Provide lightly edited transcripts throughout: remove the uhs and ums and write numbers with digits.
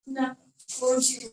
No. Or she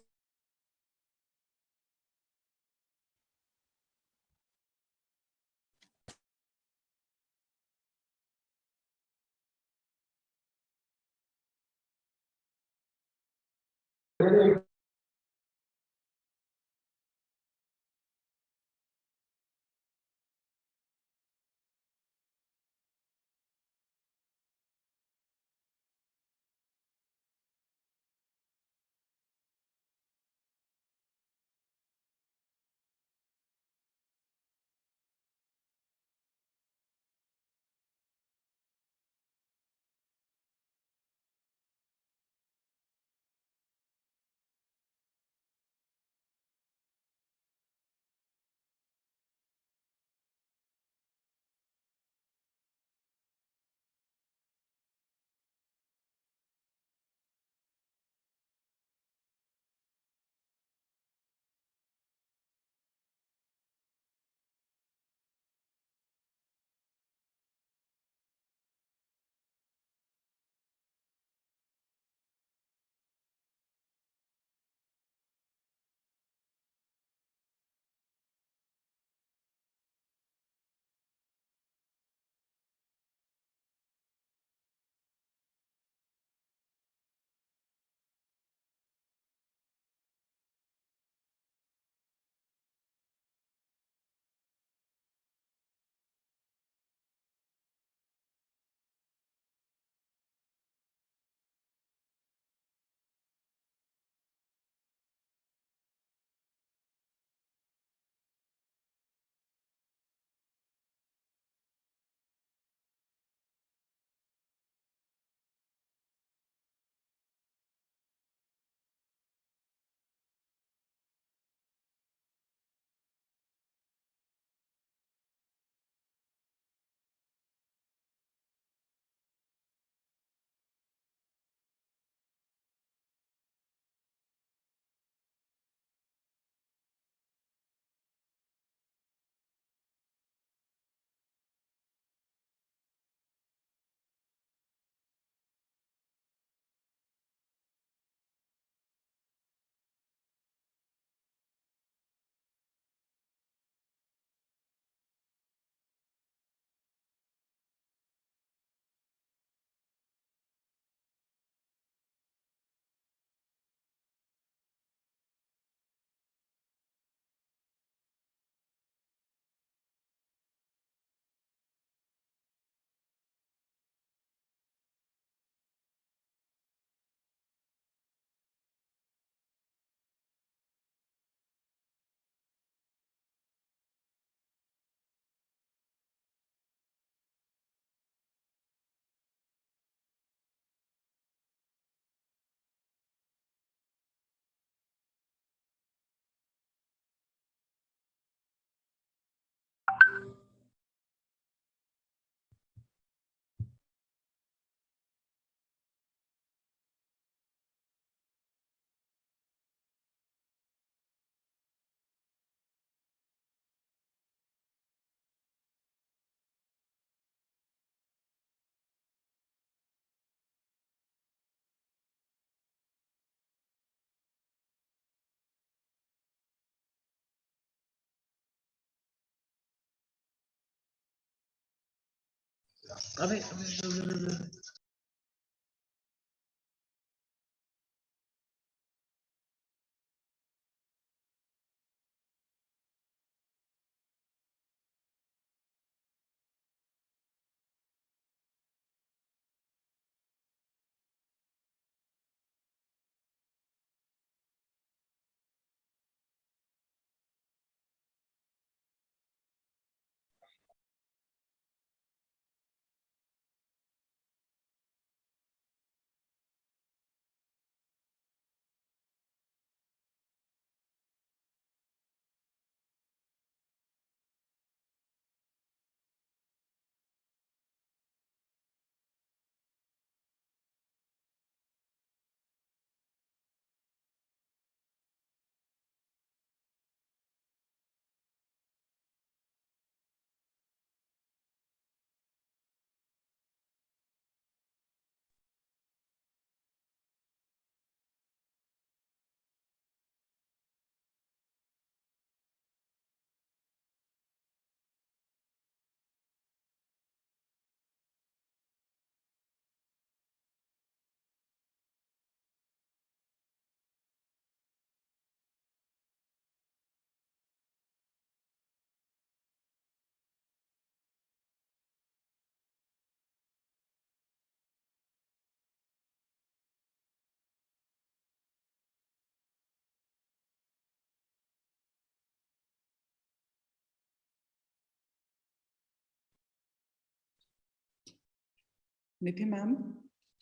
Nidhi ma'am,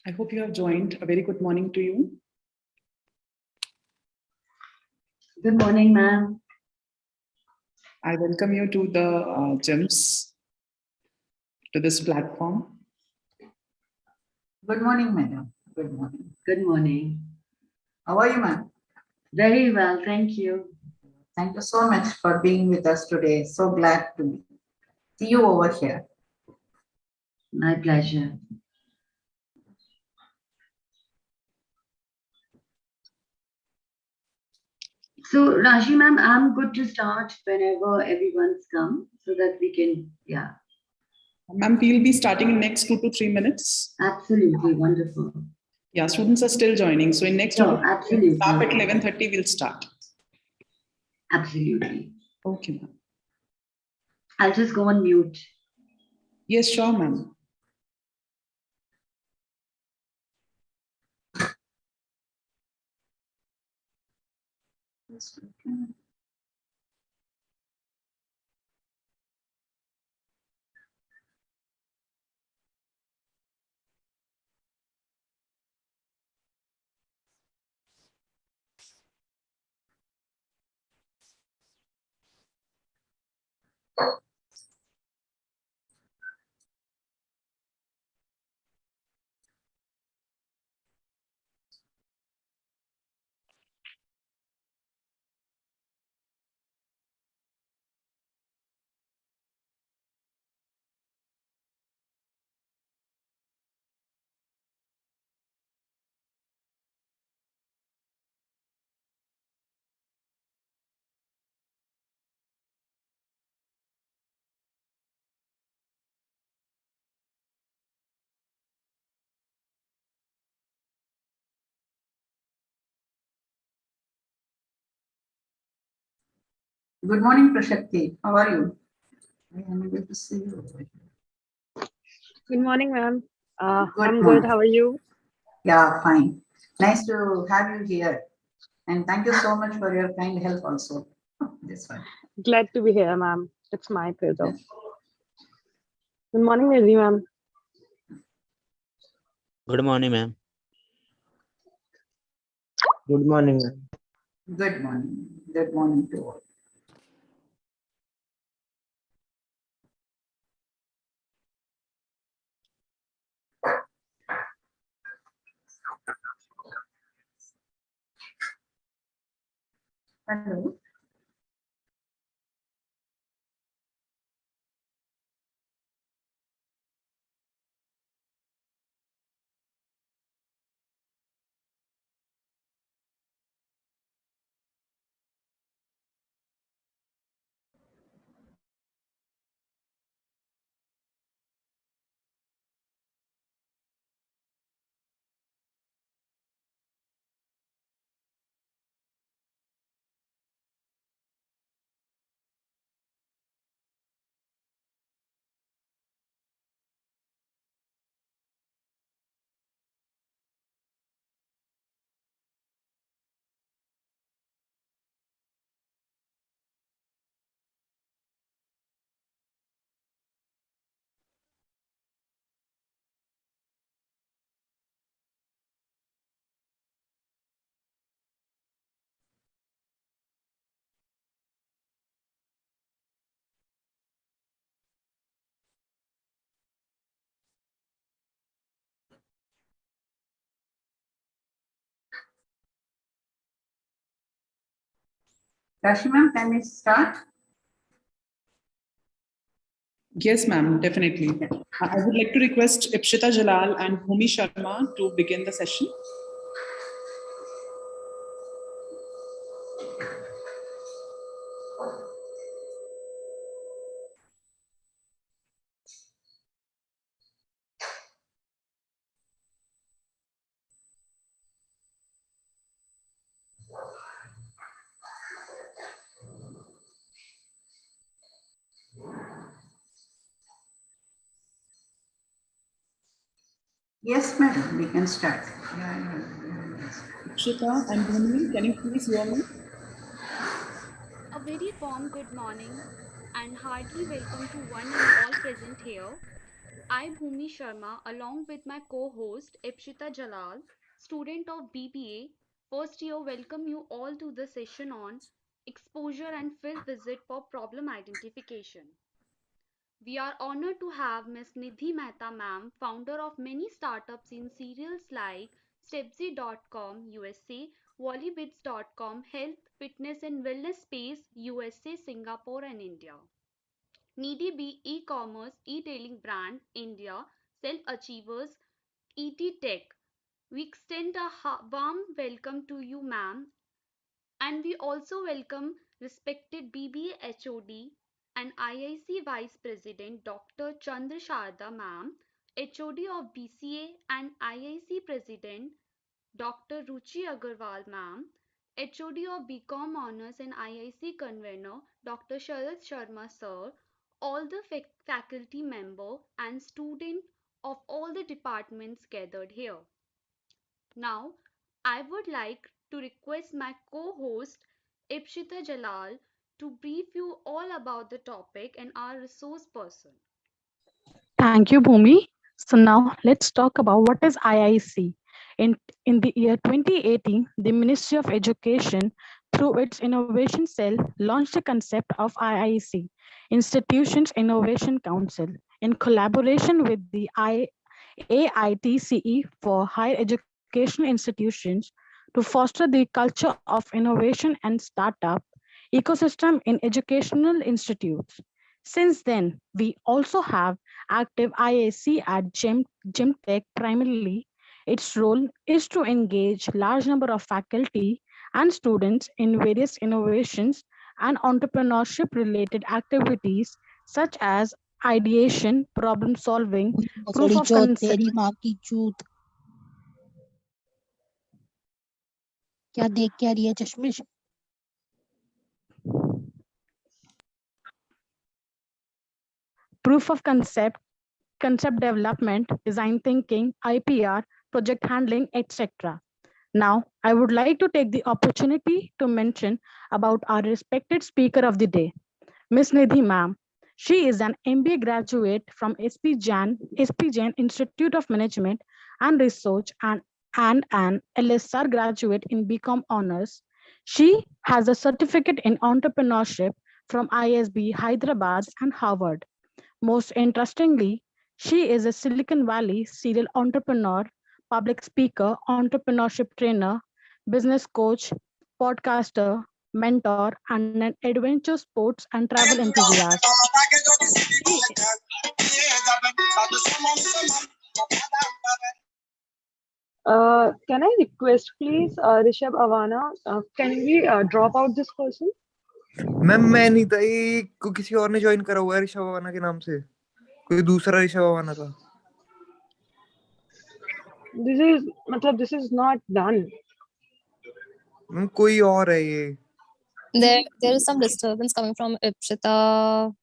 I hope you have joined. A very good morning to you. Good morning, ma'am. I welcome you to the GEMS, to this platform. Good morning, madam. Good morning. Good morning. How are you, ma'am? Very well, thank you. Thank you so much for being with us today. So glad to see you over here. My pleasure. So, Rashi ma'am, I'm good to start whenever everyone's come so that we can, yeah. Ma'am, we'll be starting in next 2 to 3 minutes. Absolutely wonderful. Yeah, students are still joining. So in next Sure, 2 to absolutely. start at 11:30, we'll start. Absolutely. Okay, ma'am. I'll just go on mute. Yes, sure, ma'am. Good morning, Prashakti. How are you? I am able to see you. Good morning, ma'am. Good I'm morning. good. How are you? Yeah, fine. Nice to have you here. And thank you so much for your kind help also. This one. Glad to be here, ma'am. It's my pleasure. Good morning, Nidhi, ma'am. Good morning, ma'am. Good morning, ma'am. Good morning. Good morning to all. Hello. Rashi ma'am, can we start? Yes, ma'am, definitely. I would like to request Ipshita Jalal and Bhumi Sharma to begin the session. Yes, madam, we can start. Ipshita and Bhumi, can you please hear me? A very warm good morning and heartily welcome to one and all present here. I, Bhumi Sharma, along with my co-host Ipshita Jalal, student of BBA, first year, welcome you all to the session on exposure and field visit for problem identification. We are honored to have Ms. Nidhi Mehta ma'am, founder of many startups in serials like Stepsy.com USA, Volleybits.com, Health, Fitness and Wellness Space USA, Singapore and India. Needy B e-commerce, e-tailing brand, India, self-achievers, ET Tech. We extend a warm welcome to you, ma'am, and we also welcome respected BBA HOD and IIC Vice President Dr. Chandra Sharda ma'am, HOD of BCA and IIC President Dr. Ruchi Agarwal ma'am, HOD of BCom Honors and IIC Convener Dr. Sharad Sharma sir, all the faculty member and student of all the departments gathered here. Now, I would like to request my co-host Ipshita Jalal to brief you all about the topic and our resource person. Thank you, Bhumi. So now let's talk about what is IIC. In the year 2018, the Ministry of Education, through its innovation cell, launched the concept of IIC, Institutions Innovation Council, in collaboration with the AITCE for higher educational institutions to foster the culture of innovation and startup ecosystem in educational institutes. Since then, we also have active IAC at JEMTEC. Primarily, its role is to engage large number of faculty and students in various innovations and entrepreneurship related activities such as ideation, problem solving, proof थोड़ी of चोट concept. तेरी माँ की चूत क्या देख क्या रही है चश्मिश Proof of concept development, design thinking, IPR, project handling, etc. Now, I would like to take the opportunity to mention about our respected speaker of the day, Ms. Nidhi ma'am. She is an MBA graduate from SP Jain Institute of Management and Research and an LSR graduate in BCom Honors. She has a certificate in entrepreneurship from ISB Hyderabad and Harvard. Most interestingly, she is a Silicon Valley serial entrepreneur, public speaker, entrepreneurship trainer, business coach, podcaster, mentor, and an adventure sports and travel enthusiast. Can I request, please, Rishabh Avana, can we drop out this person? Ma'am मैं नहीं था, ये को किसी और ने join करा हुआ है ऋषभ अवाना के नाम से, कोई दूसरा ऋषभ अवाना था. This is not done. कोई और है ये. There is some disturbance coming from Ipshita,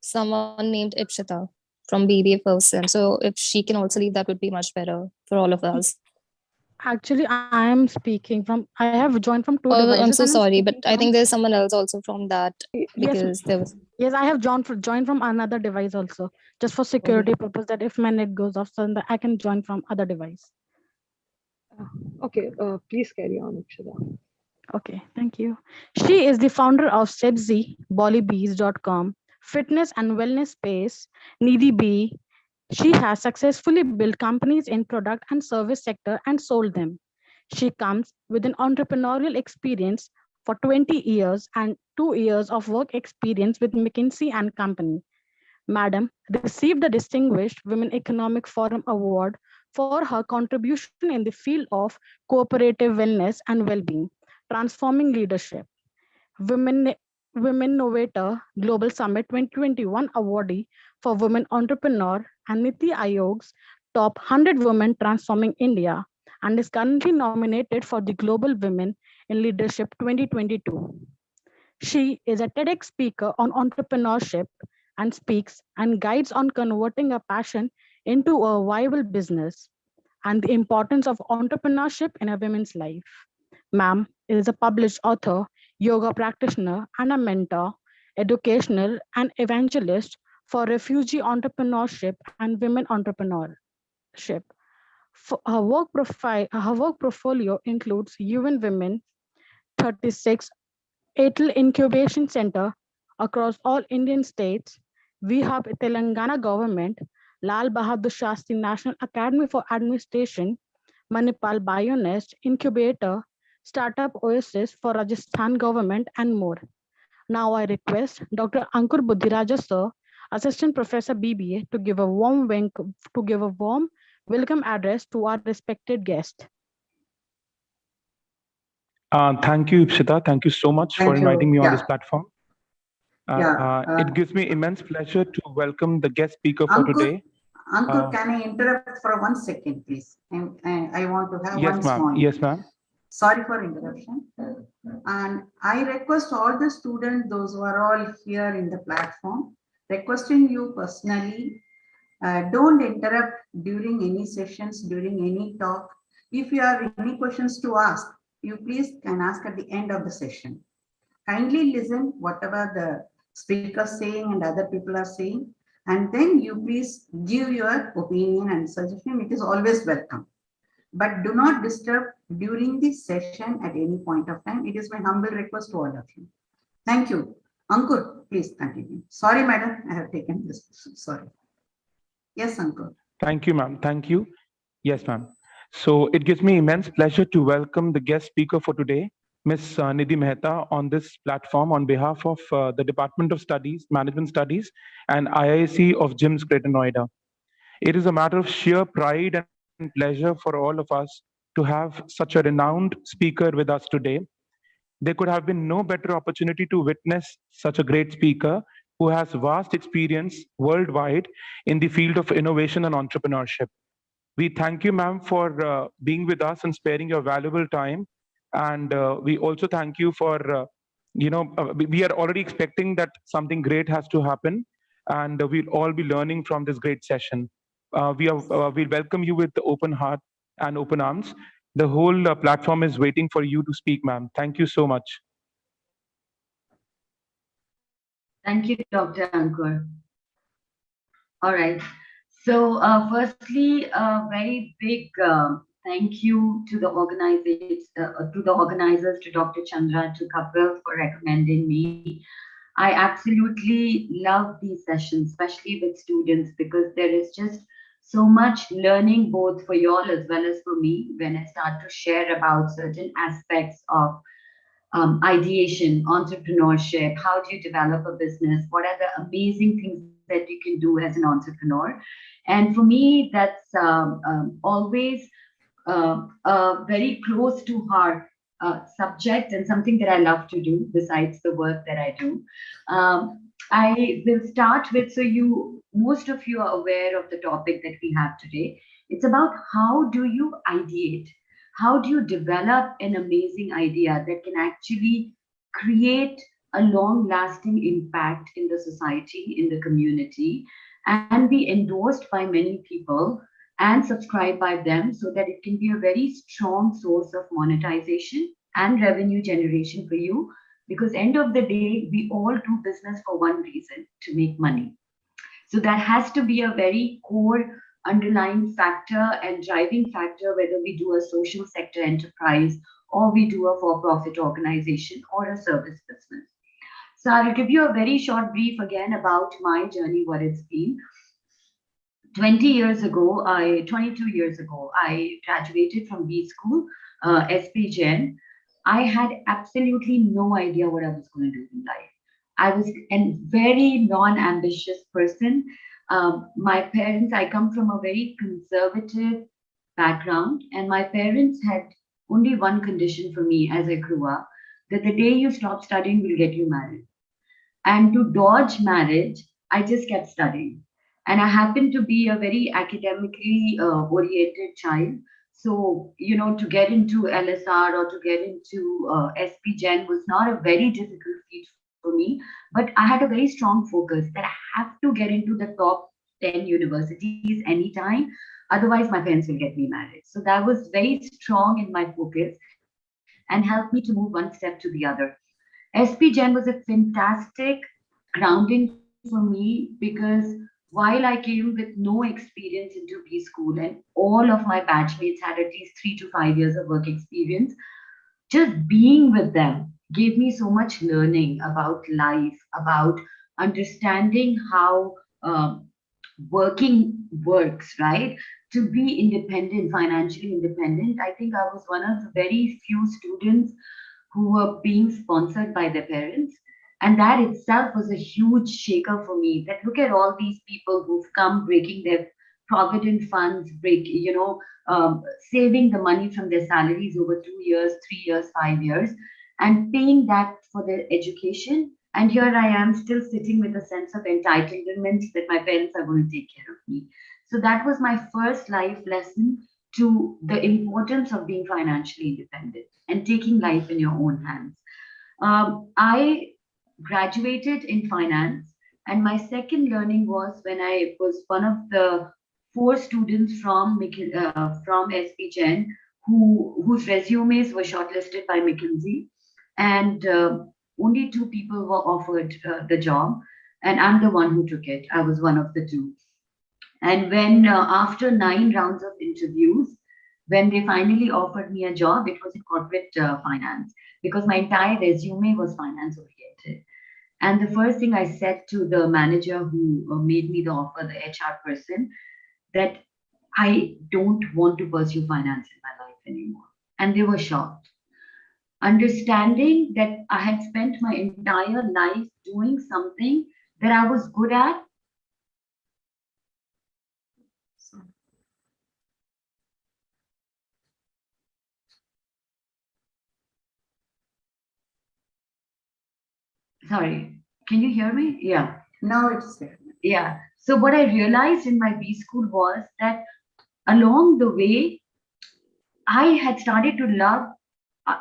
someone named Ipshita from BBA person. So if she can also leave, that would be much better for all of us. Actually, I am speaking from, I have joined from two Oh, devices. I'm so and sorry, but speaking I from- think there's someone else also from that Yes, because there was. yes, I have joined from another device also, just for security purpose, that if my net goes off, so that I can join from other device. Okay, please carry on, Ipshita. Okay, thank you. She is the founder of Sebzi, Bollybees.com, fitness and wellness space, Nidhi B. She has successfully built companies in product and service sector and sold them. She comes with an entrepreneurial experience for 20 years and 2 years of work experience with McKinsey and Company. Madam received the Distinguished Women Economic Forum Award for her contribution in the field of cooperative wellness and well-being, transforming leadership. Women Women Novator Global Summit 2021 awardee for Women Entrepreneur and Niti Aayog's Top 100 Women Transforming India, and is currently nominated for the Global Women in Leadership 2022. She is a TEDx speaker on entrepreneurship and speaks and guides on converting a passion into a viable business and the importance of entrepreneurship in a woman's life. Ma'am is a published author, yoga practitioner, and a mentor, educational and evangelist for refugee entrepreneurship and women entrepreneurship. Her work portfolio includes UN Women 36 ATL Incubation Center across all Indian states. We have Telangana government, Lal Bahadur Shastri National Academy for Administration, Manipal Bionest Incubator, Startup Oasis for Rajasthan government, and more. Now I request Dr. Ankur Buddhiraja sir, Assistant Professor BBA, to give a warm welcome address to our respected guest. Thank you, Ipshita. Thank you so much for inviting me on this platform. It gives me immense pleasure to welcome the guest speaker for today. Ankur, can I interrupt for 1 second, please? I want to have one small. Yes, ma'am. Sorry for interruption. And I request all the students, those who are all here in the platform, requesting you personally, don't interrupt during any sessions, during any talk. If you have any questions to ask, you please can ask at the end of the session. Kindly listen whatever the speaker is saying and other people are saying, and then you please give your opinion and suggestion. It is always welcome. But do not disturb during the session at any point of time. It is my humble request to all of you. Thank you. Ankur, please continue. Sorry, madam, I have taken this. Sorry. Yes, Ankur. Thank you, ma'am. Thank you. Yes, ma'am. So it gives me immense pleasure to welcome the guest speaker for today, Ms. Nidhi Mehta, on this platform on behalf of the Department of Studies, Management Studies, and IIC of JIMS Greater Noida. It is a matter of sheer pride and pleasure for all of us to have such a renowned speaker with us today. There could have been no better opportunity to witness such a great speaker who has vast experience worldwide in the field of innovation and entrepreneurship. We thank you, ma'am, for being with us and sparing your valuable time. And we also thank you for, we are already expecting that something great has to happen, and we'll all be learning from this great session. We'll welcome you with open heart and open arms. The whole platform is waiting for you to speak, ma'am. Thank you so much. Thank you, Dr. Ankur. All right. So firstly, a very big thank you to the organizers, to Dr. Chandra, to Kapil for recommending me. I absolutely love these sessions, especially with students, because there is just so much learning both for you all as well as for me when I start to share about certain aspects of ideation, entrepreneurship, how do you develop a business, what are the amazing things that you can do as an entrepreneur. And for me, that's always very close to heart subject and something that I love to do besides the work that I do. I will start with, so most of you are aware of the topic that we have today. It's about how do you ideate? How do you develop an amazing idea that can actually create a long-lasting impact in the society, in the community, and be endorsed by many people and subscribed by them so that it can be a very strong source of monetization and revenue generation for you? Because end of the day, we all do business for one reason, to make money. So that has to be a very core underlying factor and driving factor, whether we do a social sector enterprise or we do a for-profit organization or a service business. So I'll give you a very short brief again about my journey, what it's been. 22 years ago, I graduated from B school, SP Gen. I had absolutely no idea what I was going to do in life. I was a very non-ambitious person. My parents, I come from a very conservative background, and my parents had only one condition for me as I grew up, that the day you stop studying, we'll get you married. And to dodge marriage, I just kept studying. And I happened to be a very academically oriented child. So, to get into LSR or to get into SP Gen was not a very difficult feat for me, but I had a very strong focus that I have to get into the top 10 universities anytime. Otherwise, my parents will get me married. So that was very strong in my focus and helped me to move one step to the other. SP Gen was a fantastic grounding for me because while I came with no experience into B school and all of my batchmates had at least 3 to 5 years of work experience, just being with them gave me so much learning about life, about understanding how working works, right? To be independent, financially independent. I think I was one of the very few students who were being sponsored by their parents. And that itself was a huge shaker for me. That look at all these people who've come breaking their provident funds, saving the money from their salaries over 2 years, 3 years, 5 years, and paying that for their education. And here I am still sitting with a sense of entitlement that my parents are going to take care of me. So that was my first life lesson to the importance of being financially independent and taking life in your own hands. I graduated in finance, and my second learning was when I was one of the 4 students from SP Gen whose resumes were shortlisted by McKinsey, and only 2 people were offered the job, and I'm the one who took it. I was one of the 2. And when after 9 rounds of interviews, when they finally offered me a job, it was in corporate finance because my entire resume was finance oriented. And the first thing I said to the manager who made me the offer, the HR person, that I don't want to pursue finance in my life anymore. And they were shocked. Understanding that I had spent my entire life doing something that I was good at. Sorry, can you hear me? Yeah. Now it's there. Yeah. So what I realized in my B school was that along the way, I had started to love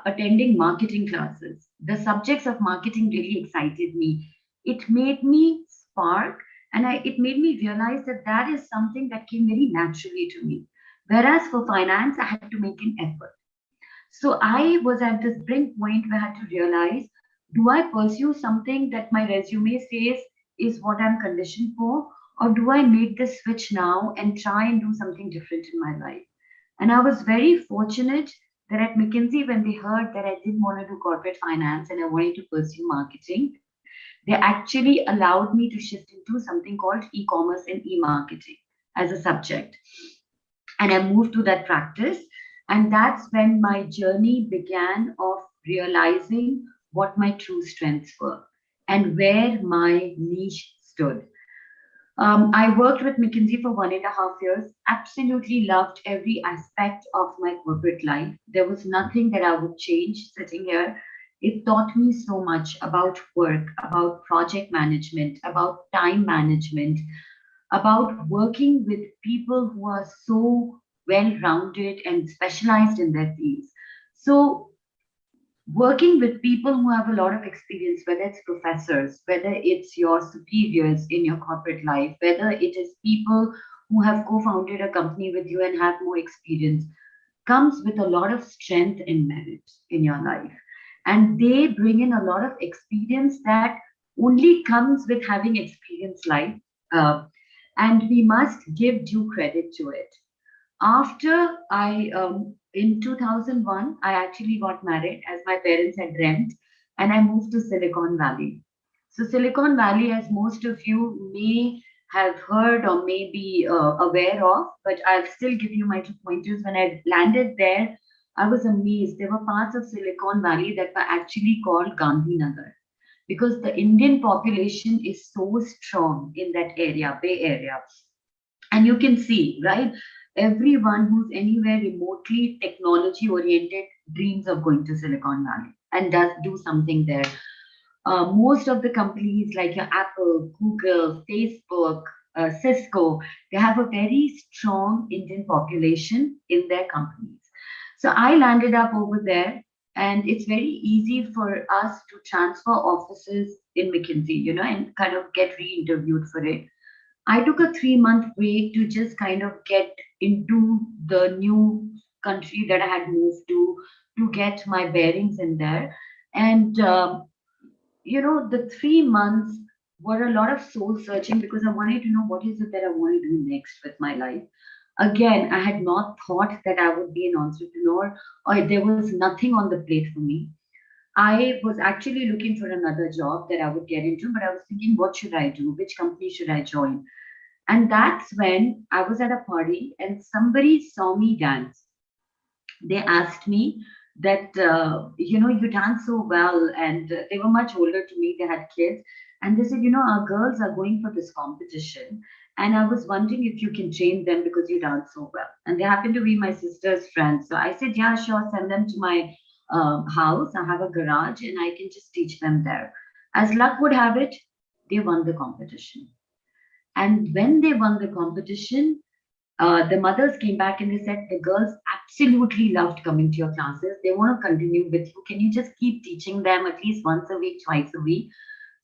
attending marketing classes. The subjects of marketing really excited me. It made me spark, and it made me realize that that is something that came very naturally to me. Whereas for finance, I had to make an effort. So I was at this brink point where I had to realize, do I pursue something that my resume says is what I'm conditioned for? Or do I make the switch now and try and do something different in my life? And I was very fortunate that at McKinsey, when they heard that I didn't want to do corporate finance and I wanted to pursue marketing, they actually allowed me to shift into something called e-commerce and e-marketing as a subject. And I moved to that practice. And that's when my journey began of realizing what my true strengths were and where my niche stood. I worked with McKinsey for 1.5 years, absolutely loved every aspect of my corporate life. There was nothing that I would change sitting here. It taught me so much about work, about project management, about time management, about working with people who are so well-rounded and specialized in their fields. So working with people who have a lot of experience, whether it's professors, whether it's your superiors in your corporate life, whether it is people who have co-founded a company with you and have more experience, comes with a lot of strength and merit in your life. And they bring in a lot of experience that only comes with having experienced life. And we must give due credit to it. After in 2001, I actually got married as my parents had dreamt, and I moved to Silicon Valley. So Silicon Valley, as most of you may have heard or may be aware of, but I'll still give you my 2 pointers. When I landed there, I was amazed. There were parts of Silicon Valley that were actually called Gandhinagar because the Indian population is so strong in that area, Bay Area. And you can see, right? Everyone who's anywhere remotely technology oriented dreams of going to Silicon Valley and does do something there. Most of the companies like your Apple, Google, Facebook, Cisco, they have a very strong Indian population in their companies. So I landed up over there, and it's very easy for us to transfer offices in McKinsey, and kind of get re-interviewed for it. I took a 3-month break to just kind of get into the new country that I had moved to get my bearings in there. And, the 3 months were a lot of soul searching because I wanted to know what is it that I want to do next with my life. Again, I had not thought that I would be an entrepreneur or there was nothing on the plate for me. I was actually looking for another job that I would get into, but I was thinking, what should I do? Which company should I join? And that's when I was at a party and somebody saw me dance. They asked me that, you dance so well. And they were much older to me, they had kids. And they said, our girls are going for this competition. And I was wondering if you can train them because you dance so well. And they happened to be my sister's friends. So I said, yeah, sure, send them to my house. I have a garage and I can just teach them there. As luck would have it, they won the competition. And when they won the competition, the mothers came back and they said the girls absolutely loved coming to your classes. They want to continue with you. Can you just keep teaching them at least once a week, twice a week?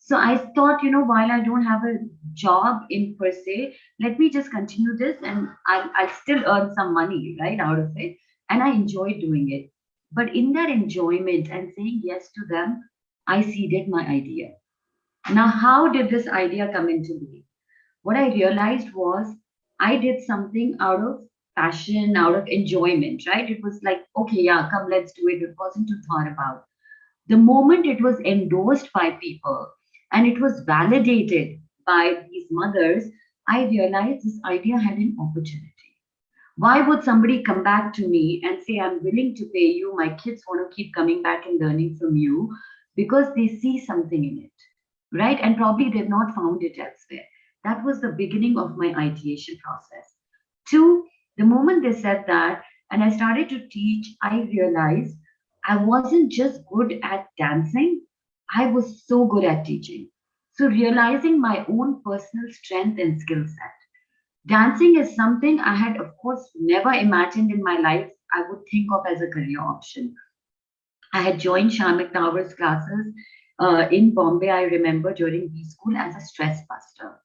So I thought, while I don't have a job in per se, let me just continue this and I'll still earn some money, right, out of it. And I enjoy doing it. But in that enjoyment and saying yes to them, I seeded my idea. Now, how did this idea come into being? What I realized was I did something out of passion, out of enjoyment, right? It was like, okay, yeah, come, let's do it. It wasn't too thought about. The moment it was endorsed by people and it was validated by these mothers, I realized this idea had an opportunity. Why would somebody come back to me and say, I'm willing to pay you, my kids want to keep coming back and learning from you? Because they see something in it, right? And probably they've not found it elsewhere. That was the beginning of my ideation process. Two, the moment they said that, and I started to teach, I realized I wasn't just good at dancing, I was so good at teaching. So, realizing my own personal strength and skill set. Dancing is something I had, of course, never imagined in my life I would think of as a career option. I had joined Shamik Tower's classes in Bombay, I remember during B school as a stress buster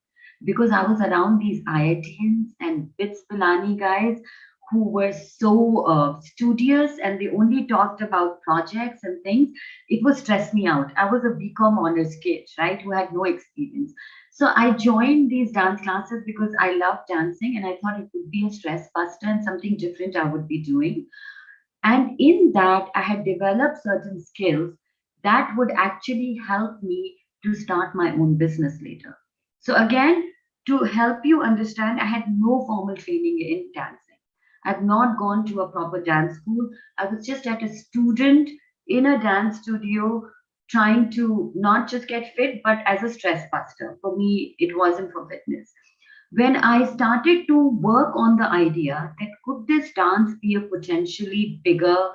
because I was around these IITians and BITS Pilani guys who were so studious and they only talked about projects and things. It would stress me out. I was a BCom honors kid, right, who had no experience. So I joined these dance classes because I loved dancing and I thought it would be a stress buster and something different I would be doing. And in that, I had developed certain skills that would actually help me to start my own business later. So, again, to help you understand, I had no formal training in dancing. I've not gone to a proper dance school. I was just at a student in a dance studio trying to not just get fit, but as a stress buster. For me, it wasn't for fitness. When I started to work on the idea that could this dance be a potentially bigger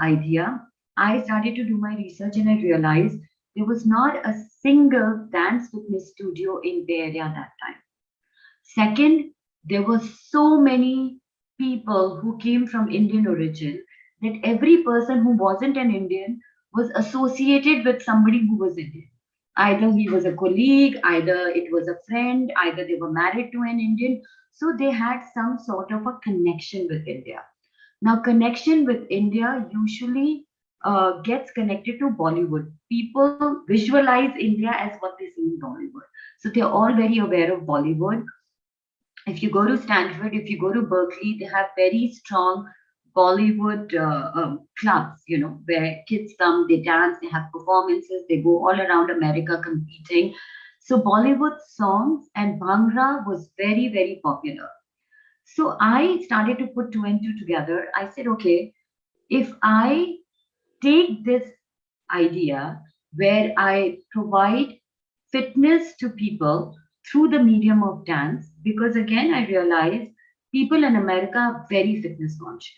idea, I started to do my research and I realized there was not a single dance fitness studio in Bay Area that time. Second, there were so many people who came from Indian origin that every person who wasn't an Indian was associated with somebody who was Indian. Either he was a colleague, either it was a friend, either they were married to an Indian. So they had some sort of a connection with India. Now, connection with India usually gets connected to Bollywood. People visualize India as what they see in Bollywood. So they're all very aware of Bollywood. If you go to Stanford, if you go to Berkeley, they have very strong Bollywood clubs, where kids come, they dance, they have performances, they go all around America competing. So Bollywood songs and Bhangra was very, very popular. So I started to put two and two together. I said, okay, if I take this idea where I provide fitness to people through the medium of dance, because again, I realized people in America are very fitness conscious.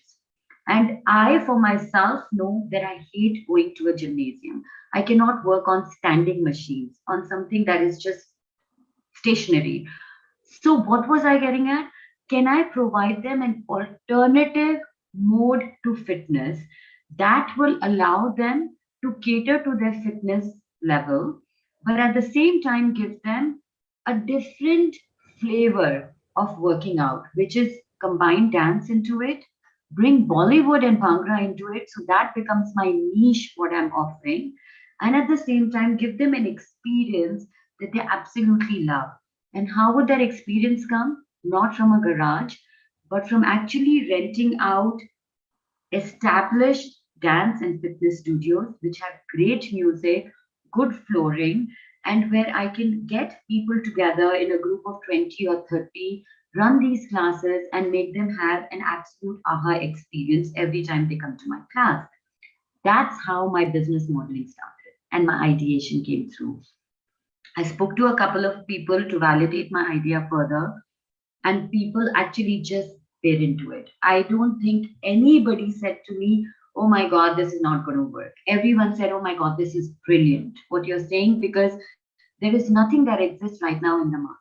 And I, for myself, know that I hate going to a gymnasium. I cannot work on standing machines, on something that is just stationary. So, what was I getting at? Can I provide them an alternative mode to fitness that will allow them to cater to their fitness level, but at the same time give them a different flavor of working out, which is combine dance into it, bring Bollywood and Bhangra into it, so that becomes my niche, what I'm offering, and at the same time give them an experience that they absolutely love. And how would that experience come? Not from a garage, but from actually renting out established dance and fitness studios which have great music, good flooring, and where I can get people together in a group of 20 or 30, run these classes and make them have an absolute aha experience every time they come to my class. That's how my business modeling started and my ideation came through. I spoke to a couple of people to validate my idea further, and people actually just bit into it. I don't think anybody said to me, oh my God, this is not going to work. Everyone said, oh my God, this is brilliant, what you're saying, because there is nothing that exists right now in the market.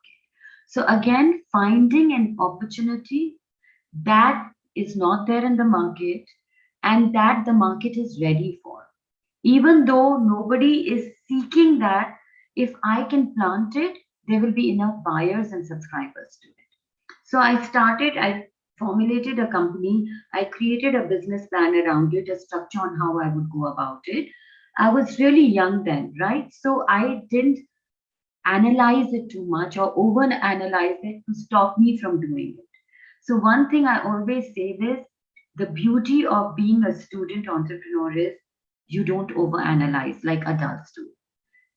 So again, finding an opportunity that is not there in the market and that the market is ready for. Even though nobody is seeking that, if I can plant it, there will be enough buyers and subscribers to it. So I formulated a company, I created a business plan around it, a structure on how I would go about it. I was really young then, right? So I didn't analyze it too much or over analyze it to stop me from doing it. So one thing I always say is the beauty of being a student entrepreneur is you don't over analyze like adults do.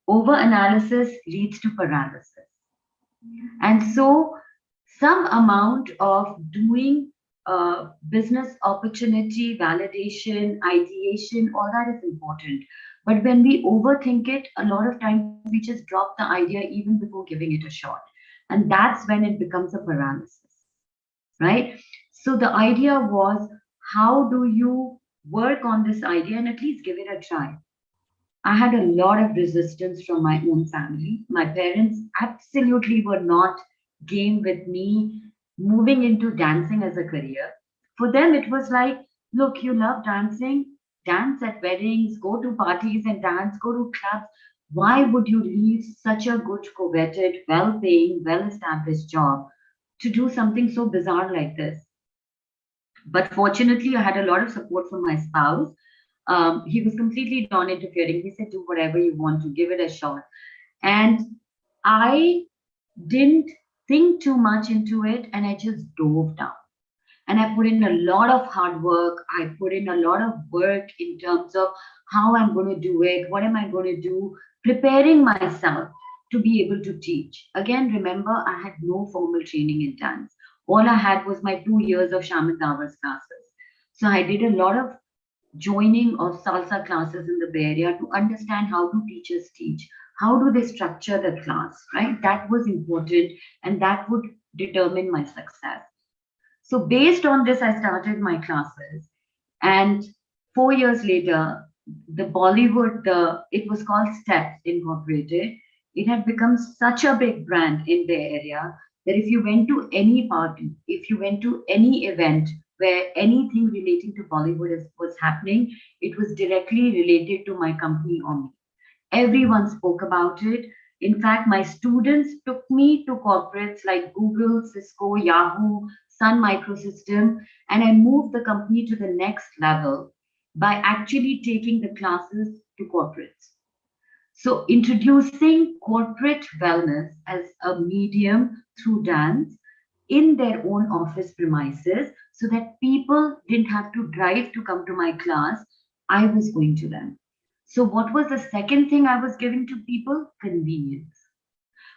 Over analysis leads to paralysis. And so some amount of doing business opportunity, validation, ideation, all that is important. But when we overthink it, a lot of times we just drop the idea even before giving it a shot. And that's when it becomes a paralysis, right? So the idea was, how do you work on this idea and at least give it a try? I had a lot of resistance from my own family. My parents absolutely were not game with me moving into dancing as a career. For them, it was like, look, you love dancing, dance at weddings, go to parties and dance, go to clubs. Why would you leave such a good, coveted, well paying, well established job to do something so bizarre like this? But fortunately, I had a lot of support from my spouse. He was completely non-interfering. He said, do whatever you want to, give it a shot. And I didn't think too much into it and I just dove down. And I put in a lot of hard work. I put in a lot of work in terms of how I'm going to do it, what am I going to do, preparing myself to be able to teach. Again, remember, I had no formal training in dance. All I had was my 2 years of Shaman Davar's classes. So I did a lot of joining of salsa classes in the Bay Area to understand how do teachers teach, how do they structure the class, right? That was important and that would determine my success. So based on this, I started my classes, and 4 years later, the Bollywood, it was called Steps Incorporated. It had become such a big brand in the area that if you went to any party, if you went to any event where anything relating to Bollywood was happening, it was directly related to my company or me. Everyone spoke about it. In fact, my students took me to corporates like Google, Cisco, Yahoo, Sun Microsystem, and I moved the company to the next level by actually taking the classes to corporates. So introducing corporate wellness as a medium through dance in their own office premises so that people didn't have to drive to come to my class. I was going to them. So what was the second thing I was giving to people? Convenience.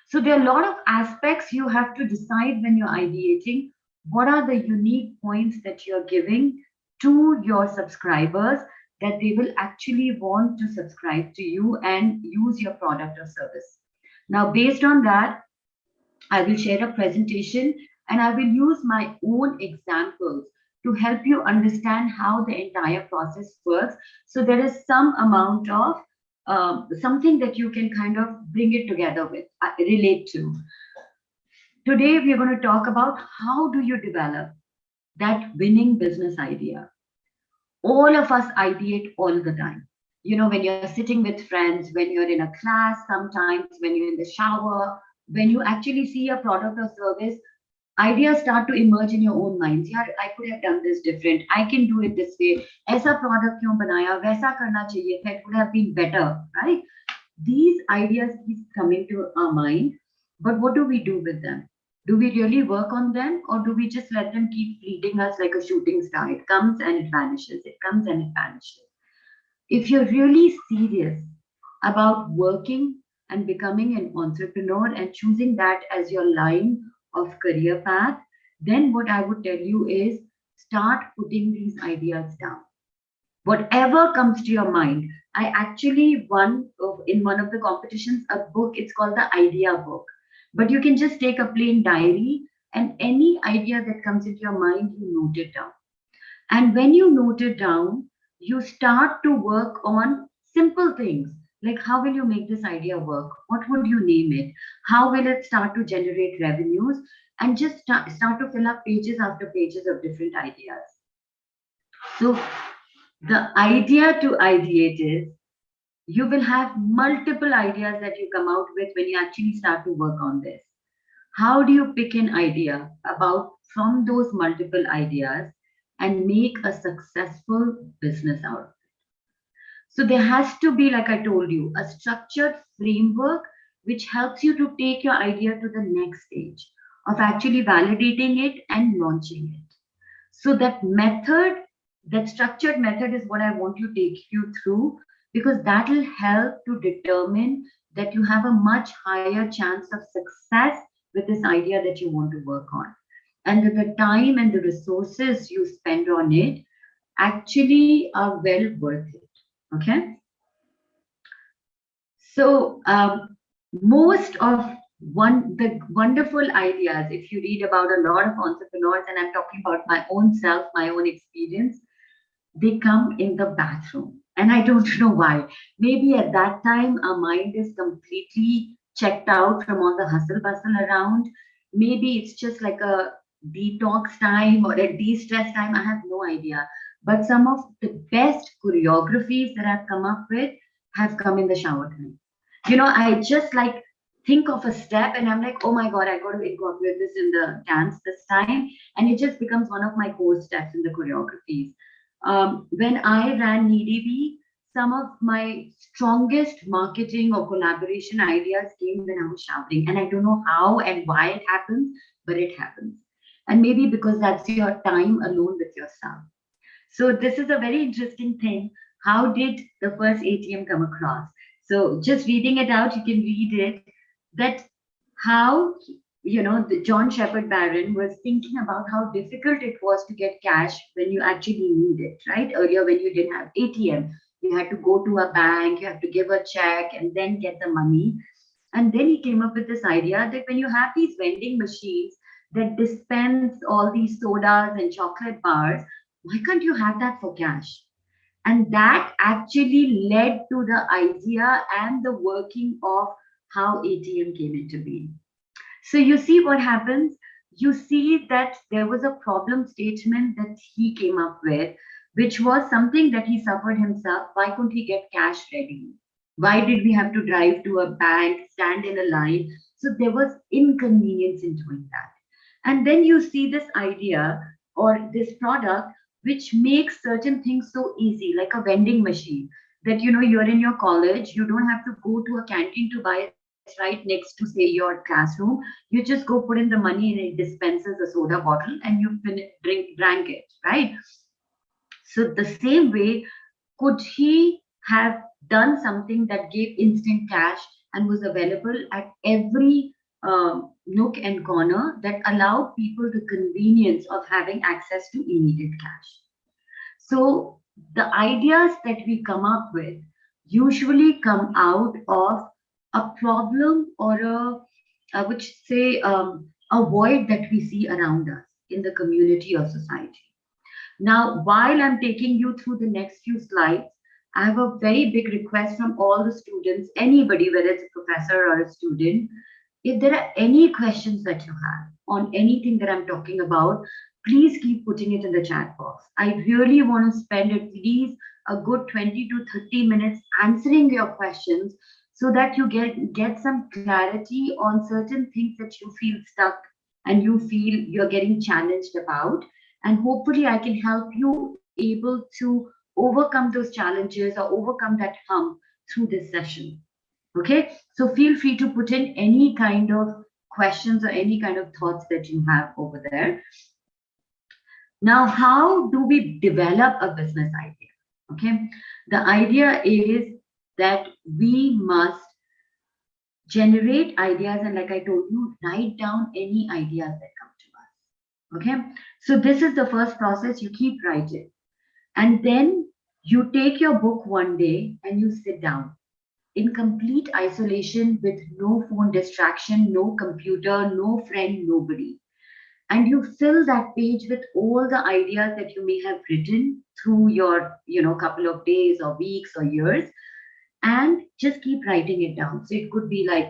So there are a lot of aspects you have to decide when you're ideating. What are the unique points that you're giving to your subscribers that they will actually want to subscribe to you and use your product or service? Now, based on that, I will share a presentation and I will use my own examples to help you understand how the entire process works. So there is some amount of something that you can kind of bring it together with, relate to. Today, we're going to talk about how do you develop that winning business idea. All of us ideate all the time. You know, when you're sitting with friends, when you're in a class, sometimes when you're in the shower, when you actually see a product or service, ideas start to emerge in your own minds. Yeah, I could have done this different. I can do it this way. Aisa product kyun banaya? Waisa karna chahiye tha. It would have been better, right? these ideas keep coming to our mind, but what do we do with them? Do we really work on them, or do we just let them keep fleeting us like a shooting star? It comes and it vanishes, it comes and it vanishes. If you're really serious about working and becoming an entrepreneur and choosing that as your line of career path, then what I would tell you is start putting these ideas down. Whatever comes to your mind. I actually won in one of the competitions a book. It's called the Idea Book. But you can just take a plain diary, and any idea that comes into your mind, you note it down. And when you note it down, you start to work on simple things like how will you make this idea work? What would you name it? How will it start to generate revenues? And just start to fill up pages after pages of different ideas. So the idea to ideate is you will have multiple ideas that you come out with when you actually start to work on this. How do you pick an idea from those multiple ideas and make a successful business out of it? So there has to be, like I told you, a structured framework which helps you to take your idea to the next stage of actually validating it and launching it. So that method, that structured method is what I want to take you through, because that will help to determine that you have a much higher chance of success with this idea that you want to work on. And that the time and the resources you spend on it actually are well worth it. Okay. So most of the wonderful ideas, if you read about a lot of entrepreneurs, and I'm talking about my own self, my own experience, they come in the bathroom. And I don't know why. Maybe at that time, our mind is completely checked out from all the hustle bustle around. Maybe it's just like a detox time or a de-stress time. I have no idea. But some of the best choreographies that I've come up with have come in the shower time. You know, I just like think of a step and I'm like, oh my God, I got to incorporate this in the dance this time. And it just becomes one of my core steps in the choreographies. When I ran Nidhi, some of my strongest marketing or collaboration ideas came when I was showering. And I don't know how and why it happens, but it happens. And maybe because that's your time alone with yourself. So this is a very interesting thing. How did the first ATM come across? So just reading it out, you can read it, that how, you know, the John Shepherd Barron was thinking about how difficult it was to get cash when you actually need it, right? Earlier, when you didn't have ATM, you had to go to a bank, you have to give a check and then get the money. And then he came up with this idea that when you have these vending machines that dispense all these sodas and chocolate bars, why can't you have that for cash? And that actually led to the idea and the working of how ATM came into being. So you see what happens? You see that there was a problem statement that he came up with, which was something that he suffered himself. Why couldn't he get cash ready? Why did we have to drive to a bank, stand in a line? So there was inconvenience in doing that. And then you see this idea or this product which makes certain things so easy, like a vending machine, that, you know, you're in your college, you don't have to go to a canteen to buy it right next to, say, your classroom. You just go put in the money and it dispenses a soda bottle and you drank it, right? So the same way, could he have done something that gave instant cash and was available at every nook and corner that allowed people the convenience of having access to immediate cash? So the ideas that we come up with usually come out of a problem or I would say a void that we see around us in the community or society. Now, while I'm taking you through the next few slides, I have a very big request from all the students, anybody, whether it's a professor or a student. If there are any questions that you have on anything that I'm talking about, please keep putting it in the chat box. I really want to spend at least a good 20 to 30 minutes answering your questions so that you get some clarity on certain things that you feel stuck and you feel you're getting challenged about. And hopefully I can help you able to overcome those challenges or overcome that hump through this session. Okay, so feel free to put in any kind of questions or any kind of thoughts that you have over there. Now, how do we develop a business idea? Okay, the idea is that we must generate ideas, and like I told you, write down any ideas that come to us. Okay, so this is the first process. You keep writing, and then you take your book one day and you sit down in complete isolation with no phone distraction, no computer, no friend, nobody. And you fill that page with all the ideas that you may have written through your, couple of days or weeks or years, and just keep writing it down. So it could be like,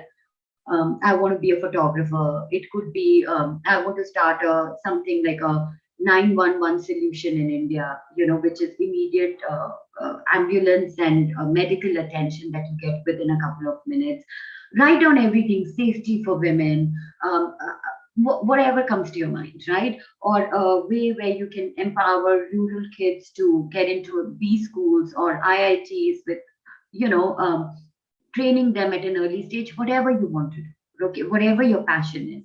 I want to be a photographer. It could be, I want to start something like a 911 solution in India, which is immediate ambulance and medical attention that you get within a couple of minutes. Write down everything, safety for women, whatever comes to your mind, right? Or a way where you can empower rural kids to get into B schools or IITs with, training them at an early stage, whatever you want to do, okay, whatever your passion is.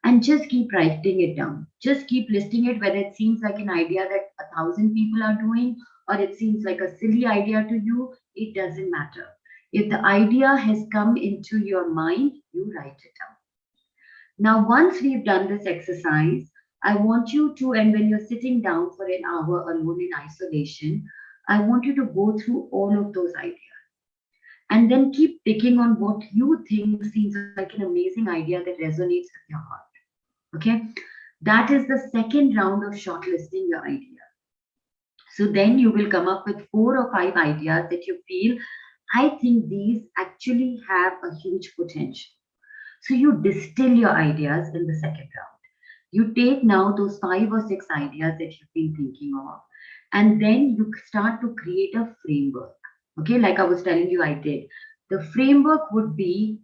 And just keep writing it down. Just keep listing it, whether it seems like an idea that 1,000 people are doing, or it seems like a silly idea to you, it doesn't matter. If the idea has come into your mind, you write it down. Now, once we've done this exercise, I want you to, and when you're sitting down for an hour alone in isolation, I want you to go through all of those ideas. And then keep picking on what you think seems like an amazing idea that resonates with your heart. Okay, that is the second round of shortlisting your idea. So then you will come up with 4 or 5 ideas that you feel, I think these actually have a huge potential. So you distill your ideas in the second round. You take now those 5 or 6 ideas that you've been thinking of, and then you start to create a framework. Okay, like I was telling you, I did. The framework would be,